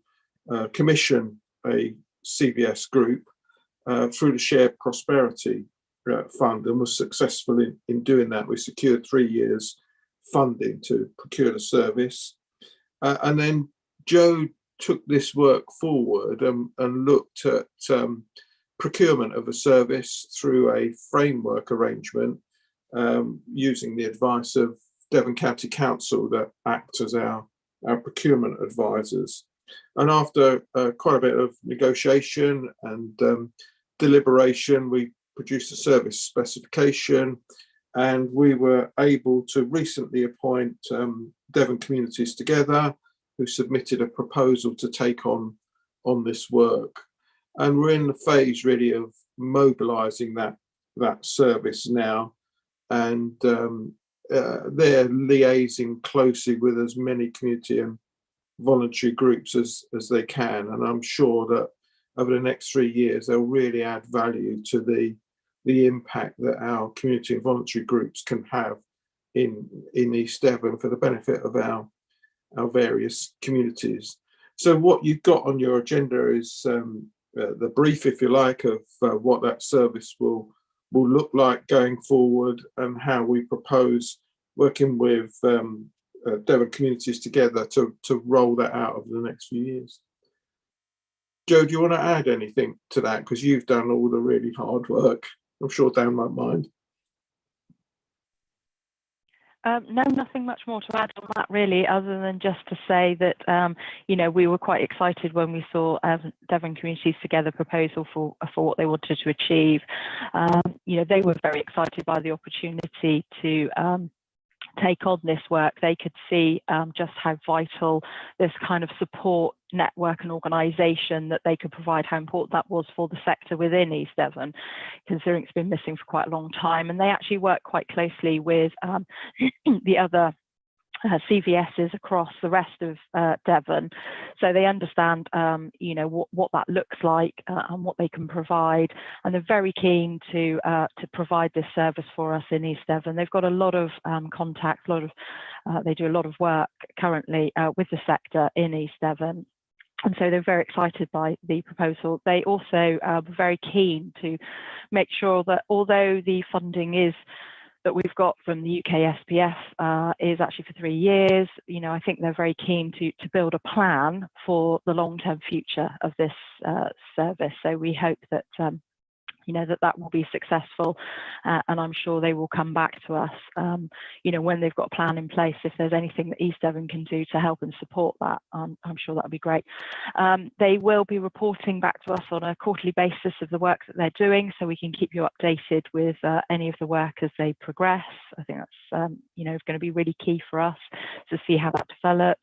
commission a CVS group through the Shared Prosperity Fund, and was successful in doing that. We secured 3 years funding to procure the service, and then Joe took this work forward and looked at procurement of a service through a framework arrangement using the advice of Devon County Council that act as our procurement advisors. And after quite a bit of negotiation and deliberation, we produced a service specification, and we were able to recently appoint Devon Communities Together, who submitted a proposal to take on this work. And we're in the phase really of mobilising that service now, and they're liaising closely with as many community and voluntary groups as they can, and I'm sure that over the next 3 years they'll really add value to the impact that our community and voluntary groups can have in East Devon for the benefit of our various communities. So what you've got on your agenda is the brief, if you like, of what that service will look like going forward, and how we propose working with Devon Communities Together to roll that out over the next few years. Joe, do you want to add anything to that? Because you've done all the really hard work. I'm sure Dan might mind. No, nothing much more to add on that really, other than just to say that, we were quite excited when we saw Devon Communities Together proposal for what they wanted to achieve. They were very excited by the opportunity to take on this work. They could see just how vital this kind of support network and organisation that they could provide, how important that was for the sector within East Devon, considering it's been missing for quite a long time. And they actually work quite closely with the other CVSs across the rest of Devon, so they understand what that looks like and what they can provide, and they're very keen to provide this service for us in East Devon. They've got a lot of contacts, they do a lot of work currently with the sector in East Devon. And so they're very excited by the proposal. They also are very keen to make sure that although the funding that we've got from the UK SPF is actually for 3 years, I think they're very keen to build a plan for the long-term future of this service. So we hope that that will be successful, and I'm sure they will come back to us when they've got a plan in place. If there's anything that East Devon can do to help and support that, I'm sure that would be great. They will be reporting back to us on a quarterly basis of the work that they're doing, so we can keep you updated with any of the work as they progress. I think that's going to be really key for us to see how that develops.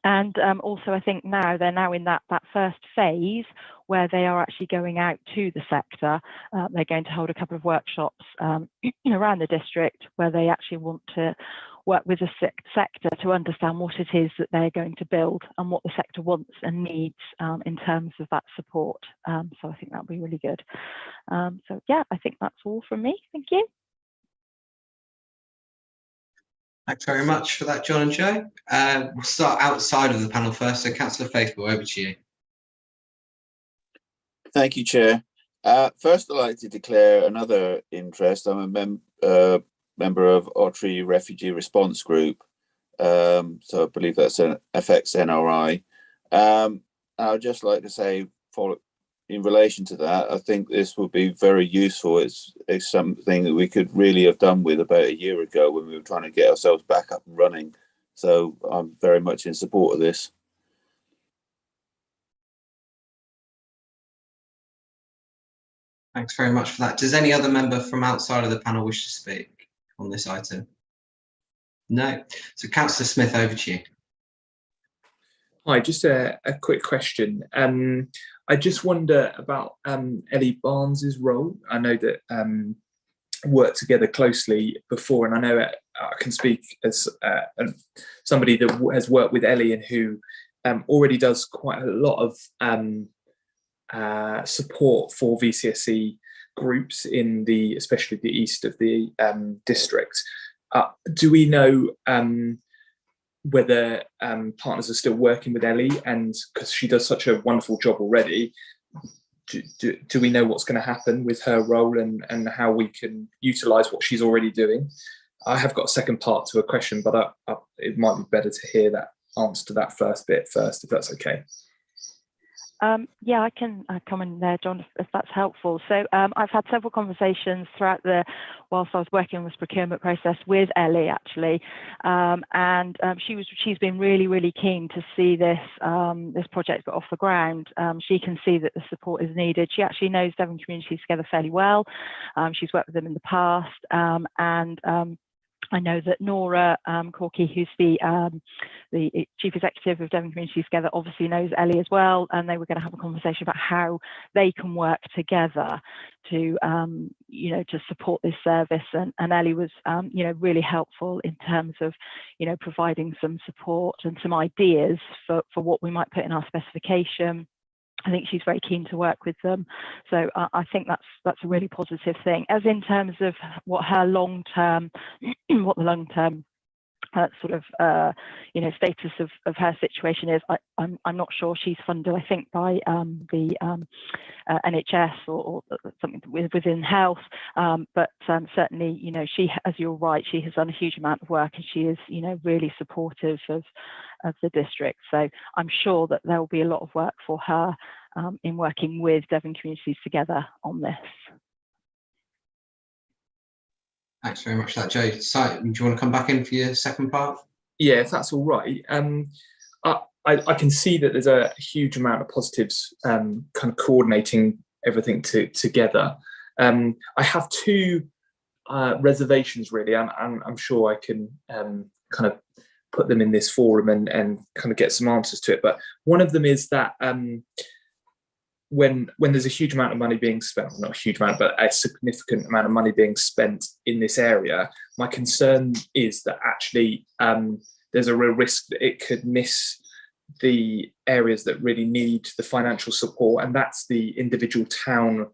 And also, I think they're now in that first phase where they are actually going out to the sector. They're going to hold a couple of workshops around the district where they actually want to work with the sector to understand what it is that they're going to build and what the sector wants and needs in terms of that support. So I think that'll be really good. So yeah, I think that's all from me. Thank you. Thanks very much for that, John and Joe. We'll start outside of the panel first. So Councillor Faithful, over to you. Thank you, Chair. First, I'd like to declare another interest. I'm a member of Ottery Refugee Response Group, so I believe that's an FX NRI. I'd just like to say, in relation to that, I think this would be very useful. It's something that we could really have done with about a year ago when we were trying to get ourselves back up and running. So I'm very much in support of this. Thanks very much for that. Does any other member from outside of the panel wish to speak on this item? No. So Councillor Smith, over to you. Hi, just a quick question. I just wonder about Ellie Barnes's role. I know that worked together closely before, and I know I can speak as somebody that has worked with Ellie and who already does quite a lot of support for VCSE groups in especially the east of the district. Do we know whether partners are still working with Ellie, and because she does such a wonderful job already, do we know what's going to happen with her role and how we can utilise what she's already doing? I have got a second part to a question, but it might be better to hear that answer to that first bit first, if that's okay. Yeah, I can come in there, John, if that's helpful. So I've had several conversations throughout whilst I was working on this procurement process with Ellie, actually, and she's been really, really keen to see this this project get off the ground. She can see that the support is needed. She actually knows Devon Communities Together fairly well. She's worked with them in the past, and I know that Nora Corky, who's the chief executive of Devon Communities Together, obviously knows Ellie as well, and they were going to have a conversation about how they can work together to, to support this service. And Ellie was, really helpful in terms of, providing some support and some ideas for what we might put in our specification. I think she's very keen to work with them, so I think that's a really positive thing. As in terms of what her long-term, what the long-term sort of status of her situation is, I'm not sure. She's funded, I think, by the NHS or something within health, but certainly, she, as you're right, she has done a huge amount of work, and she is, really supportive of the district. So I'm sure that there will be a lot of work for her in working with Devon Communities Together on this. Thanks very much for that, Joe. Simon, do you want to come back in for your second part? Yeah, if that's all right. I can see that there's a huge amount of positives kind of coordinating everything together. I have two reservations, really. I'm sure I can kind of put them in this forum and kind of get some answers to it. But one of them is that when there's a huge amount of money being spent, not a huge amount, but a significant amount of money being spent in this area, my concern is that actually there's a real risk that it could miss the areas that really need the financial support, and that's the individual town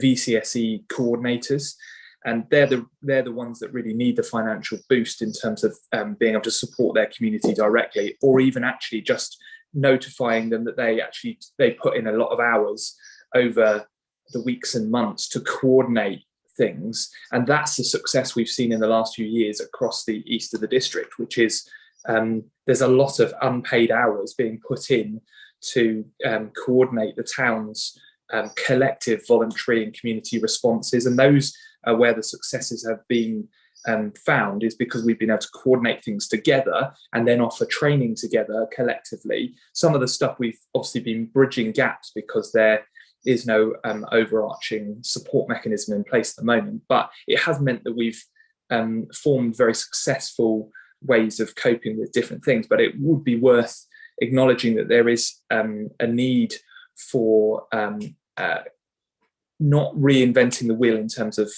VCSE coordinators. And they're the ones that really need the financial boost in terms of being able to support their community directly, or even actually just notifying them that they put in a lot of hours over the weeks and months to coordinate things. And that's the success we've seen in the last few years across the east of the district, which is there's a lot of unpaid hours being put in to coordinate the town's collective voluntary and community responses. And those are where the successes have been found, is because we've been able to coordinate things together and then offer training together collectively. Some of the stuff we've obviously been bridging gaps because there is no overarching support mechanism in place at the moment, but it has meant that we've formed very successful ways of coping with different things. But it would be worth acknowledging that there is a need for not reinventing the wheel in terms of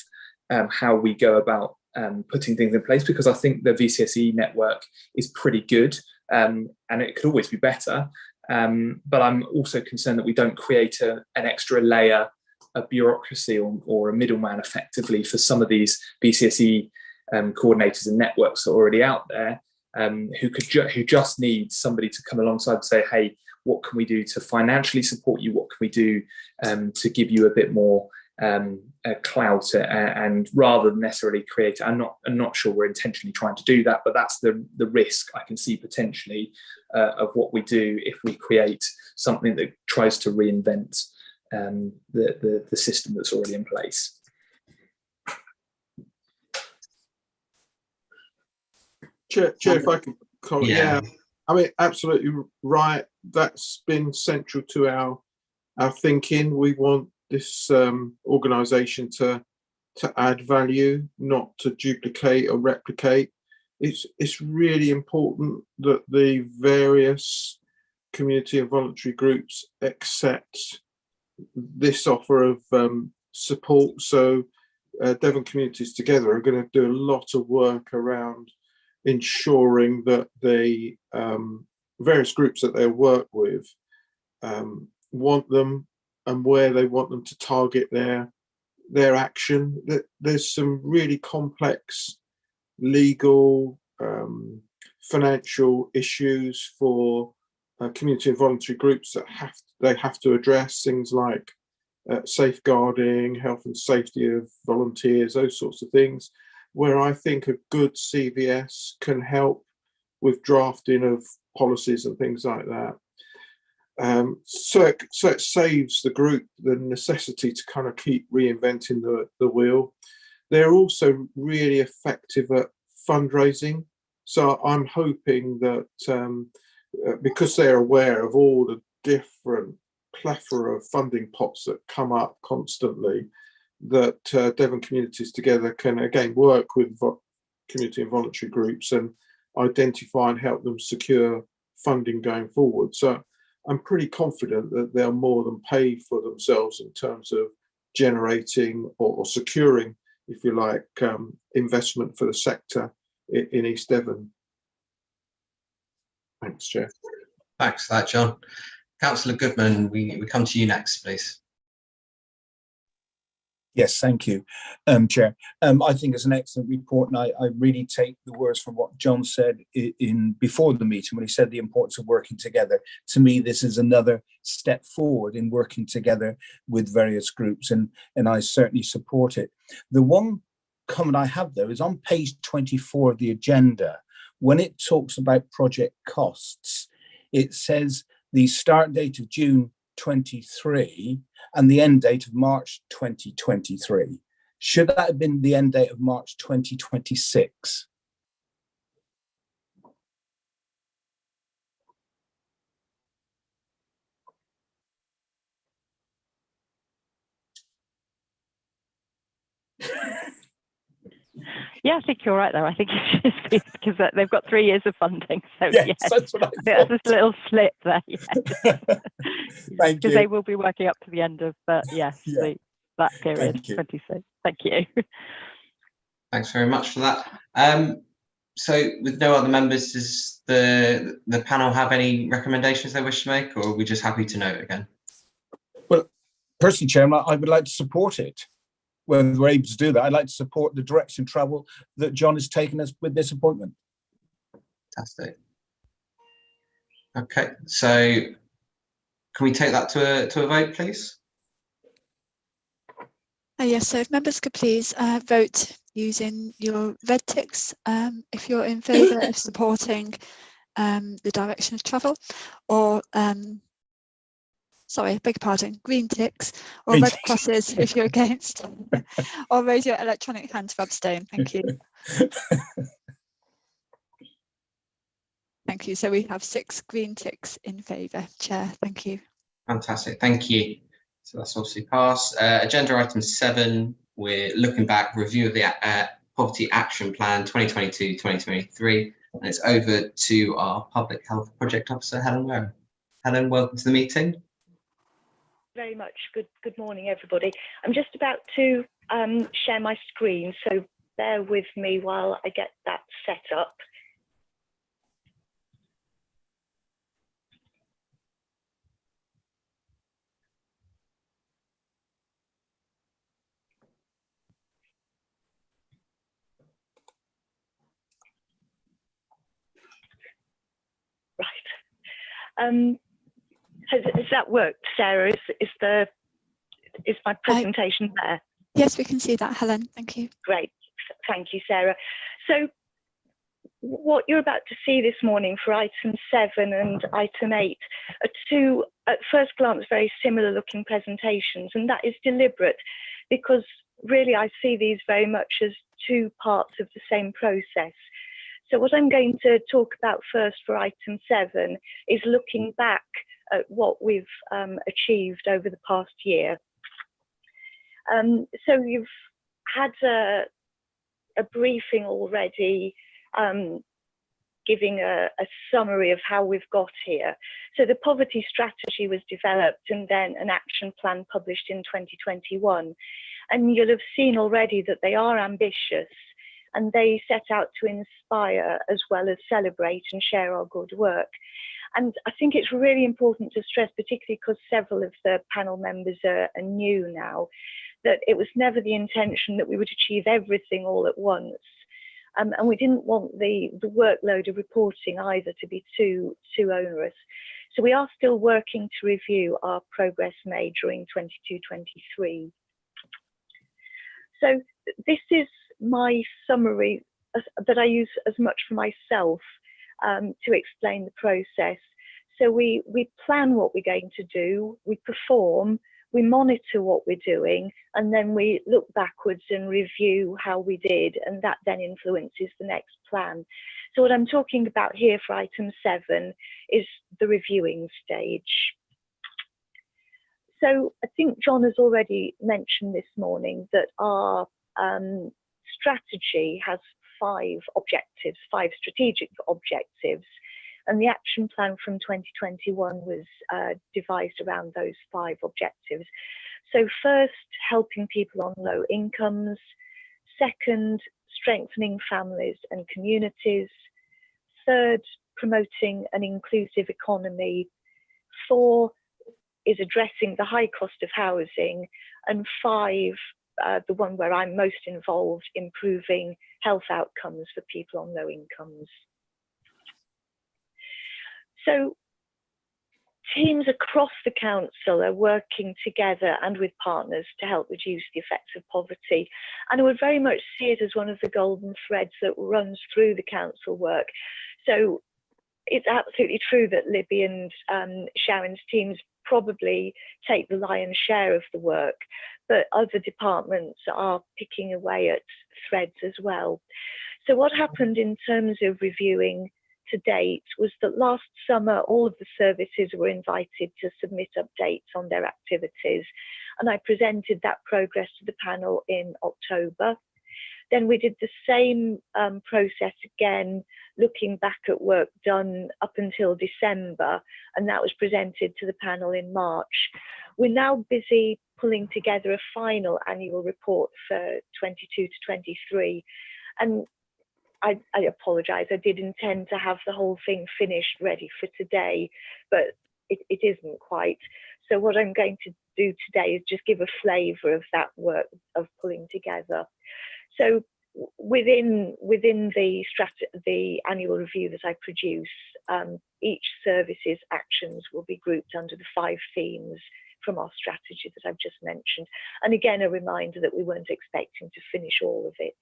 how we go about putting things in place, because I think the VCSE network is pretty good and it could always be better. But I'm also concerned that we don't create an extra layer of bureaucracy or a middleman effectively for some of these VCSE coordinators and networks that are already out there, who just need somebody to come alongside and say, hey, what can we do to financially support you? What can we do to give you a bit more clout, and rather than necessarily create, I'm not sure we're intentionally trying to do that, but that's the risk I can see potentially of what we do if we create something that tries to reinvent the system that's already in place. Chair, if I can comment, yeah, I mean, absolutely right. That's been central to our thinking. We want this organisation to add value, not to duplicate or replicate. It's really important that the various community and voluntary groups accept this offer of support. So Devon Communities Together are going to do a lot of work around ensuring that the various groups that they work with want them and where they want them to target their action. There's some really complex legal, financial issues for community and voluntary groups that they have to address, things like safeguarding, health and safety of volunteers, those sorts of things, where I think a good CVS can help with drafting of policies and things like that. So it saves the group the necessity to kind of keep reinventing the wheel. They're also really effective at fundraising. So I'm hoping that because they're aware of all the different plethora of funding pots that come up constantly, that Devon Communities Together can again work with community and voluntary groups and identify and help them secure funding going forward. So I'm pretty confident that they'll more than pay for themselves in terms of generating or securing, if you like, investment for the sector in East Devon. Thanks, Chair. Thanks for that, John. Councillor Goodman, we come to you next, please. Yes, thank you, Chair. I think it's an excellent report, and I really take the words from what John said before the meeting when he said the importance of working together. To me, this is another step forward in working together with various groups, and I certainly support it. The one comment I have, though, is on page 24 of the agenda, when it talks about project costs, it says the start date of June 23 and the end date of March 2023. Should that have been the end date of March 2026? Yeah, I think you're right there. I think it should be because they've got 3 years of funding. So yes, that's what I thought. There's this little slip there. Yes. Thank you. Because they will be working up to the end of that period, 26. Thank you. Thanks very much for that. So with no other members, does the panel have any recommendations they wish to make, or are we just happy to note again? Well, personally, Chairman, I would like to support it. When we're able to do that, I'd like to support the direction of travel that John has taken us with this appointment. Fantastic. Okay, so can we take that to a vote, please? Yes, so if members could please vote using your red ticks if you're in favour of supporting the direction of travel, or sorry, beg your pardon, green ticks, or red crosses if you're against, or raise your electronic hand to abstain. Thank you. Thank you. So we have 6 green ticks in favour, Chair. Thank you. Fantastic, thank you. So that's obviously passed. Agenda item 7, we're looking back, review of the Poverty Action Plan 2022-2023, and it's over to our Public Health Project Officer, Helen Wareham. Helen, welcome to the meeting. Very much. Good morning, everybody. I'm just about to share my screen, so bear with me while I get that set up. Right. Has that worked, Sarah? Is my presentation there? Yes, we can see that, Helen. Thank you. Great. Thank you, Sarah. So what you're about to see this morning for item 7 and item 8 are 2, at first glance, very similar looking presentations, and that is deliberate because really I see these very much as 2 parts of the same process. So what I'm going to talk about first for item 7 is looking back at what we've achieved over the past year. So you've had a briefing already giving a summary of how we've got here. So the poverty strategy was developed and then an action plan published in 2021. And you'll have seen already that they are ambitious and they set out to inspire as well as celebrate and share our good work. And I think it's really important to stress, particularly because several of the panel members are new now, that it was never the intention that we would achieve everything all at once. And we didn't want the workload of reporting either to be too onerous. So we are still working to review our progress made during 22-23. So this is my summary that I use as much for myself to explain the process. So we plan what we're going to do, we perform, we monitor what we're doing, and then we look backwards and review how we did, and that then influences the next plan. So what I'm talking about here for item 7 is the reviewing stage. So I think John has already mentioned this morning that our strategy has 5 objectives, 5 strategic objectives, and the action plan from 2021 was devised around those 5 objectives. So first, helping people on low incomes. Second, strengthening families and communities. Third, promoting an inclusive economy. 4 is addressing the high cost of housing. And 5, the one where I'm most involved, improving health outcomes for people on low incomes. So teams across the council are working together and with partners to help reduce the effects of poverty. And I would very much see it as one of the golden threads that runs through the council work. So it's absolutely true that Libby and Sharon's teams probably take the lion's share of the work, but other departments are picking away at threads as well. So what happened in terms of reviewing to date was that last summer all of the services were invited to submit updates on their activities, and I presented that progress to the panel in October. Then we did the same process again, looking back at work done up until December, and that was presented to the panel in March. We're now busy pulling together a final annual report for 22 to 23, and I apologise, I did intend to have the whole thing finished ready for today, but it isn't quite. So what I'm going to do today is just give a flavour of that work of pulling together. So within the annual review that I produce, each service's actions will be grouped under the 5 themes from our strategy that I've just mentioned. And again, a reminder that we weren't expecting to finish all of it.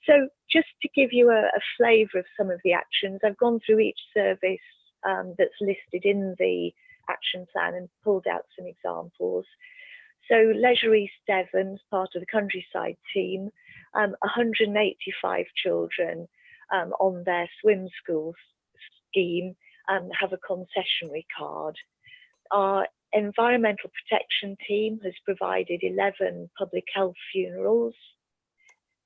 So just to give you a flavour of some of the actions, I've gone through each service that's listed in the action plan and pulled out some examples. So Leisure East Devon, part of the Countryside team, 185 children on their swim school scheme have a concessionary card. Our Environmental Protection team has provided 11 public health funerals.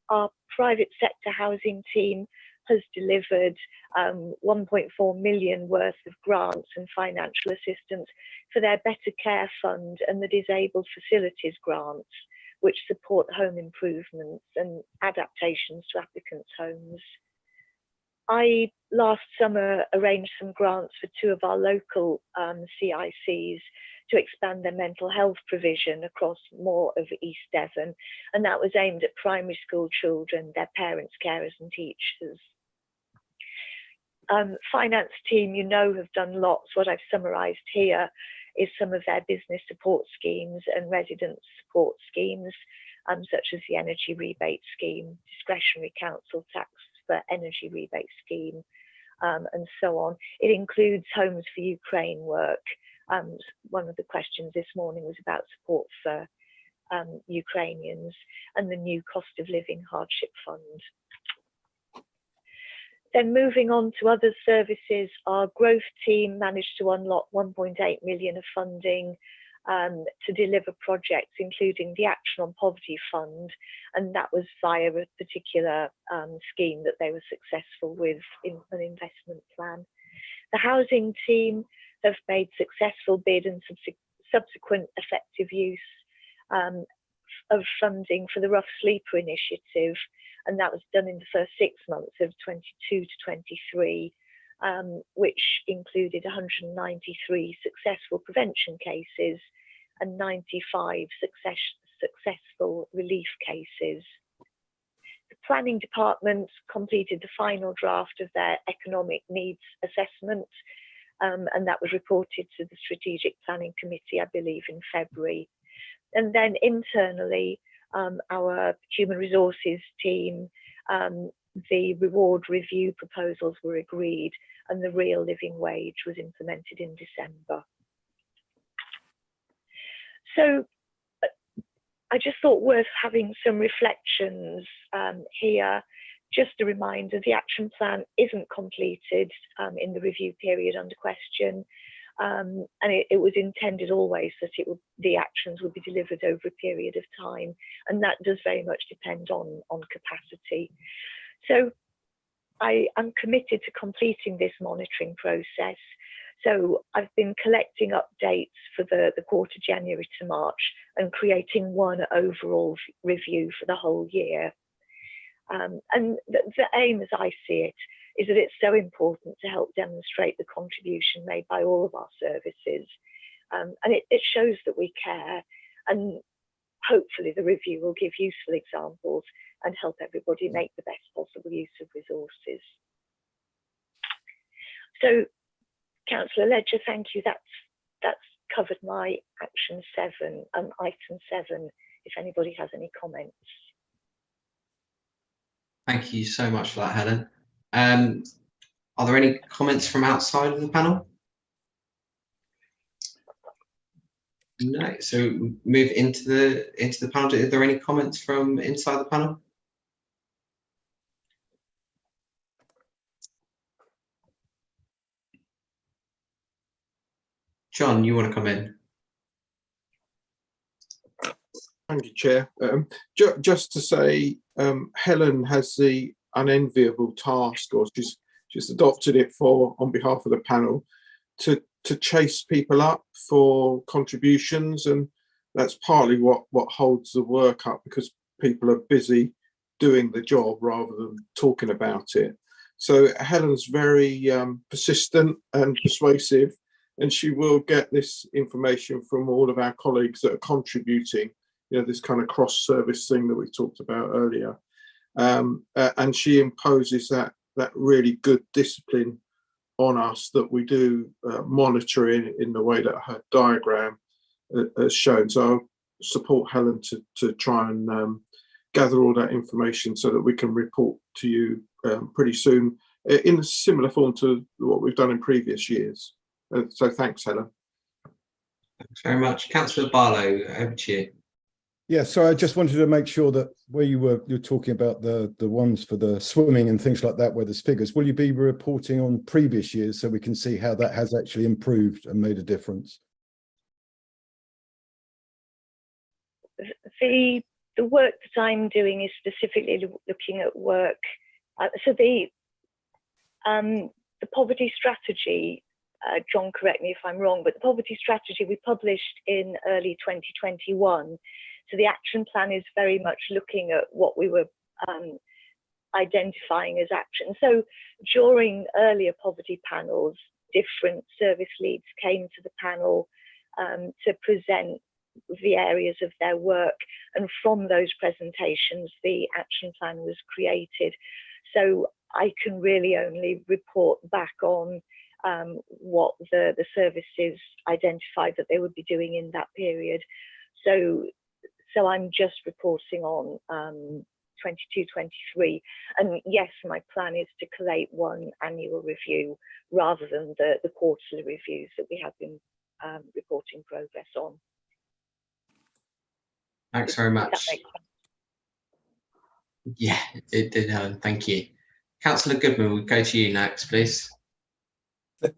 Our private sector housing team has delivered 1.4 million worth of grants and financial assistance for their Better Care Fund and the Disabled Facilities grants, which support home improvements and adaptations to applicants' homes. I last summer arranged some grants for 2 of our local CICs to expand their mental health provision across more of East Devon, and that was aimed at primary school children, their parents, carers and teachers. Finance team, you know, have done lots. What I've summarised here is some of their business support schemes and resident support schemes, such as the energy rebate scheme, discretionary council tax for energy rebate scheme, and so on. It includes Homes for Ukraine work. One of the questions this morning was about support for Ukrainians, and the new cost of living hardship fund. Then moving on to other services, our growth team managed to unlock 1.8 million of funding to deliver projects, including the Action on Poverty Fund, and that was via a particular scheme that they were successful with in an investment plan. The housing team have made successful bid and subsequent effective use of funding for the Rough Sleeper initiative, and that was done in the first 6 months of 22 to 23, which included 193 successful prevention cases and 95 successful relief cases. The planning department completed the final draft of their economic needs assessment, and that was reported to the Strategic Planning Committee, I believe, in February. And then internally, our human resources team the reward review proposals were agreed and the real living wage was implemented in December. So I just thought worth having some reflections here. Just a reminder, the action plan isn't completed in the review period under question, and it was intended always that the actions would be delivered over a period of time, and that does very much depend on capacity. So I am committed to completing this monitoring process. So I've been collecting updates for the quarter January to March and creating one overall review for the whole year. And the aim, as I see it, is that it's so important to help demonstrate the contribution made by all of our services. And it shows that we care, and hopefully the review will give useful examples and help everybody make the best possible use of resources. So, Councillor Ledger, thank you. That's covered my action 7, item 7, if anybody has any comments. Thank you so much for that, Helen. Are there any comments from outside of the panel? No, so move into the panel. Are there any comments from inside the panel? John, you want to come in? Thank you, Chair. Just to say, Helen has the unenviable task, or she's adopted it on behalf of the panel, to chase people up for contributions, and that's partly what holds the work up, because people are busy doing the job rather than talking about it. So Helen's very persistent and persuasive, and she will get this information from all of our colleagues that are contributing, this kind of cross-service thing that we talked about earlier. And she imposes that really good discipline on us that we do monitor in the way that her diagram has shown. So I'll support Helen to try and gather all that information so that we can report to you pretty soon in a similar form to what we've done in previous years. So thanks, Helen. Thanks very much. Councillor Barlow, over to you. Yeah, so I just wanted to make sure that where you're talking about the ones for the swimming and things like that, where there's figures, will you be reporting on previous years so we can see how that has actually improved and made a difference? The work that I'm doing is specifically looking at work. So the poverty strategy, John, correct me if I'm wrong, but the poverty strategy we published in early 2021. So the action plan is very much looking at what we were identifying as action. So during earlier poverty panels, different service leads came to the panel to present the areas of their work. And from those presentations, the action plan was created. So I can really only report back on what the services identified that they would be doing in that period. So I'm just reporting on 22-23, and yes, my plan is to collate one annual review rather than the quarterly reviews that we have been reporting progress on. Thanks very much. Yeah, it did, Helen. Thank you. Councillor Goodman, we'll go to you next, please.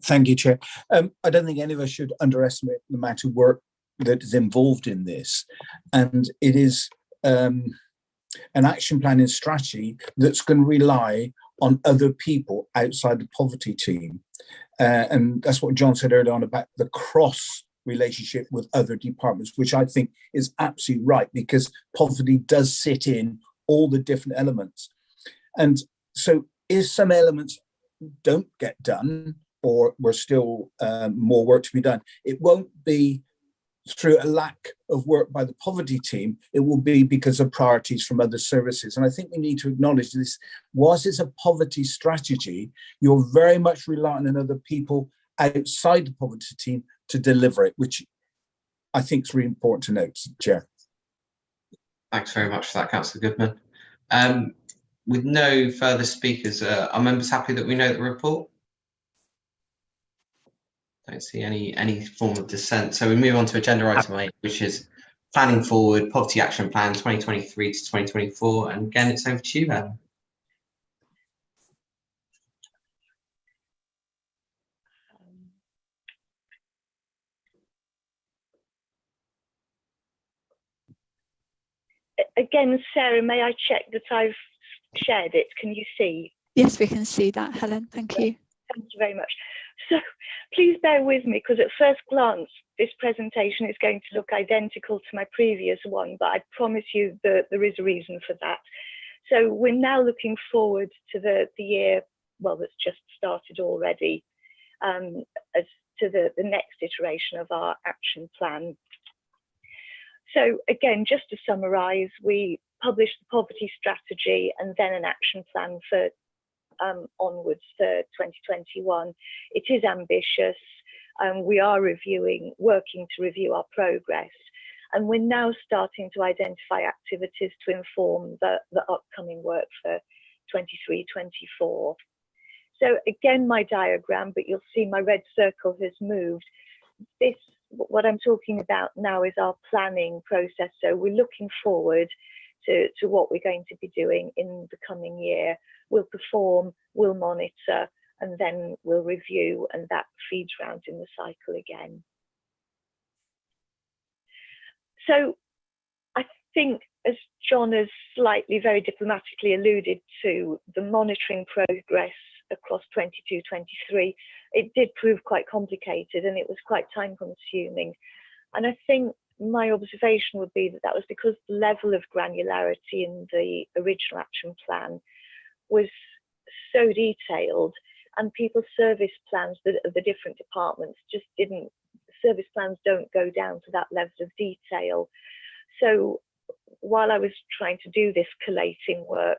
Thank you, Chair. I don't think any of us should underestimate the amount of work that is involved in this, and it is an action plan and strategy that's going to rely on other people outside the poverty team, and that's what John said earlier on about the cross relationship with other departments, which I think is absolutely right, because poverty does sit in all the different elements. And so if some elements don't get done, or we're still more work to be done, it won't be through a lack of work by the poverty team, it will be because of priorities from other services. And I think we need to acknowledge this. Whilst it's a poverty strategy, you're very much relying on other people outside the poverty team to deliver it, which I think is really important to note, Chair. Thanks very much for that, Councillor Goodman. with no further speakers, are members happy that we note the report? Don't see any form of dissent. So we move on to agenda item 8, which is planning forward poverty action plan 2023 to 2024. And again, it's over to you, Helen. Again, Sarah, may I check that I've shared it? Can you see? Yes, we can see that, Helen. Thank you. Thank you very much. So please bear with me, because at first glance, this presentation is going to look identical to my previous one, but I promise you that there is a reason for that. So we're now looking forward to the year, well, that's just started already, as to the next iteration of our action plan. So again, just to summarise, we published the poverty strategy and then an action plan for onwards for 2021. It is ambitious. We are working to review our progress, and we're now starting to identify activities to inform the upcoming work for 23-24. So again, my diagram, but you'll see my red circle has moved. What I'm talking about now is our planning process. So we're looking forward to what we're going to be doing in the coming year. We'll perform, we'll monitor, and then we'll review, and that feeds round in the cycle again. So I think, as John has slightly very diplomatically alluded to, the monitoring progress across 22-23, it did prove quite complicated and it was quite time consuming. And I think my observation would be that that was because the level of granularity in the original action plan was so detailed, and people's service plans, the different departments just didn't, service plans don't go down to that level of detail. So while I was trying to do this collating work,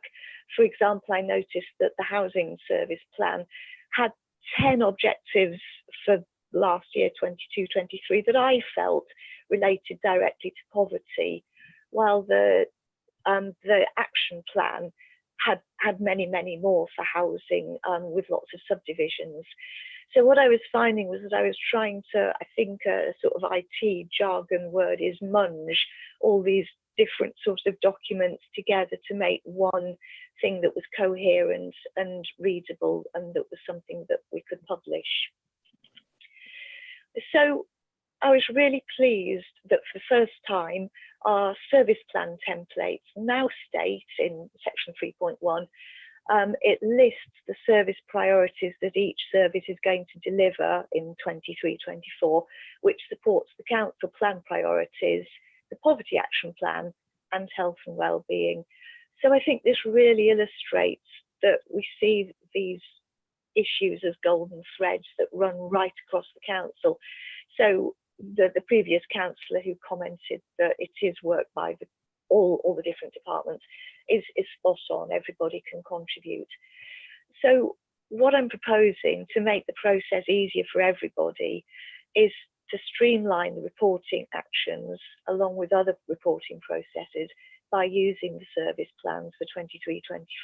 for example, I noticed that the housing service plan had 10 objectives for last year, 22-23, that I felt related directly to poverty, while the action plan had many, many more for housing, with lots of subdivisions. So what I was finding was that I was trying to, I think a sort of IT jargon word is munge all these different sorts of documents together to make one thing that was coherent and readable, and that was something that we could publish. So I was really pleased that for the first time, our service plan templates now state in section 3.1, it lists the service priorities that each service is going to deliver in 23-24, which supports the council plan priorities, the poverty action plan, and health and well-being. So I think this really illustrates that we see these issues as golden threads that run right across the council. So the previous councillor who commented that it is work by all the different departments is spot on. Everybody can contribute. So what I'm proposing to make the process easier for everybody is to streamline the reporting actions along with other reporting processes by using the service plans for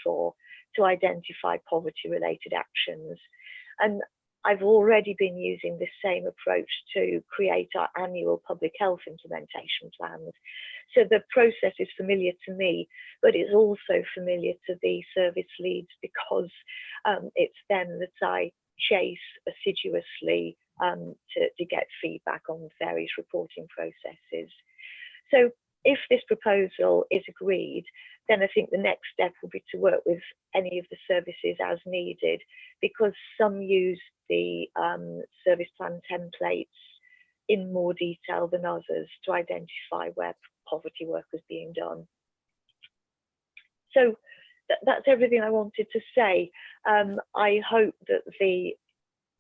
23-24 to identify poverty related actions. And I've already been using this same approach to create our annual public health implementation plans. So the process is familiar to me, but it's also familiar to the service leads, because it's them that I chase assiduously to get feedback on various reporting processes. So if this proposal is agreed, then I think the next step will be to work with any of the services as needed, because some use the service plan templates in more detail than others to identify where poverty work is being done. So that's everything I wanted to say. I hope that the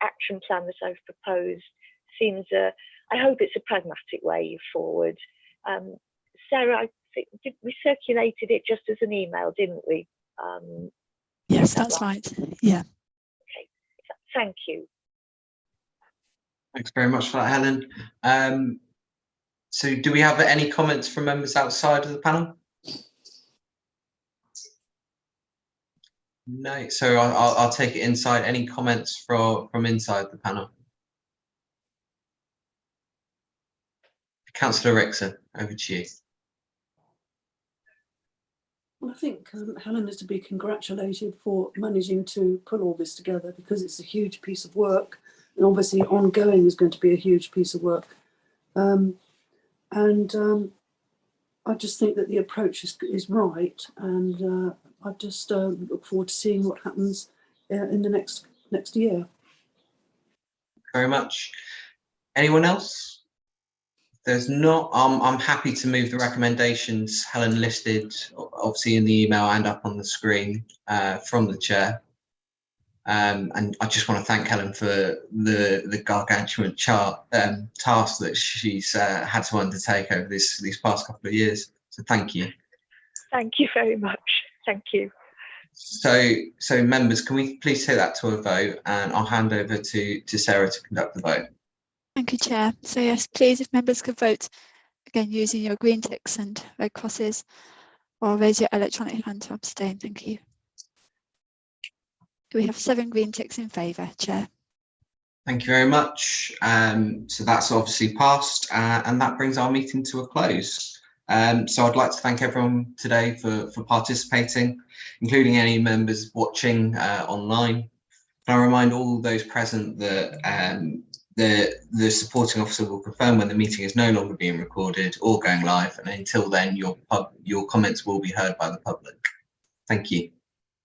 action plan that I've proposed seems I hope it's a pragmatic way forward. Sarah, I think we circulated it just as an email, didn't we? Yes, that's right. Yeah. Okay, thank you. Thanks very much for that, Helen. So do we have any comments from members outside of the panel? No, so I'll take it inside. Any comments from inside the panel? Councillor Rickson, over to you. Well, I think Helen is to be congratulated for managing to pull all this together, because it's a huge piece of work, and obviously ongoing is going to be a huge piece of work. I just think that the approach is right, and I just look forward to seeing what happens in the next year. Very much. Anyone else? There's not. I'm happy to move the recommendations Helen listed, obviously in the email and up on the screen from the chair. And I just want to thank Helen for the gargantuan task that she's had to undertake over these past couple of years. So thank you. Thank you very much. Thank you. So members, can we please take that to a vote, and I'll hand over to Sarah to conduct the vote. Thank you, Chair. So yes, please, if members could vote again using your green ticks and red crosses, or raise your electronic hand to abstain. Thank you. We have 7 green ticks in favour, Chair. Thank you very much. So that's obviously passed, and that brings our meeting to a close. So I'd like to thank everyone today for participating, including any members watching online. And I remind all those present that the supporting officer will confirm when the meeting is no longer being recorded or going live, and until then your comments will be heard by the public. Thank you.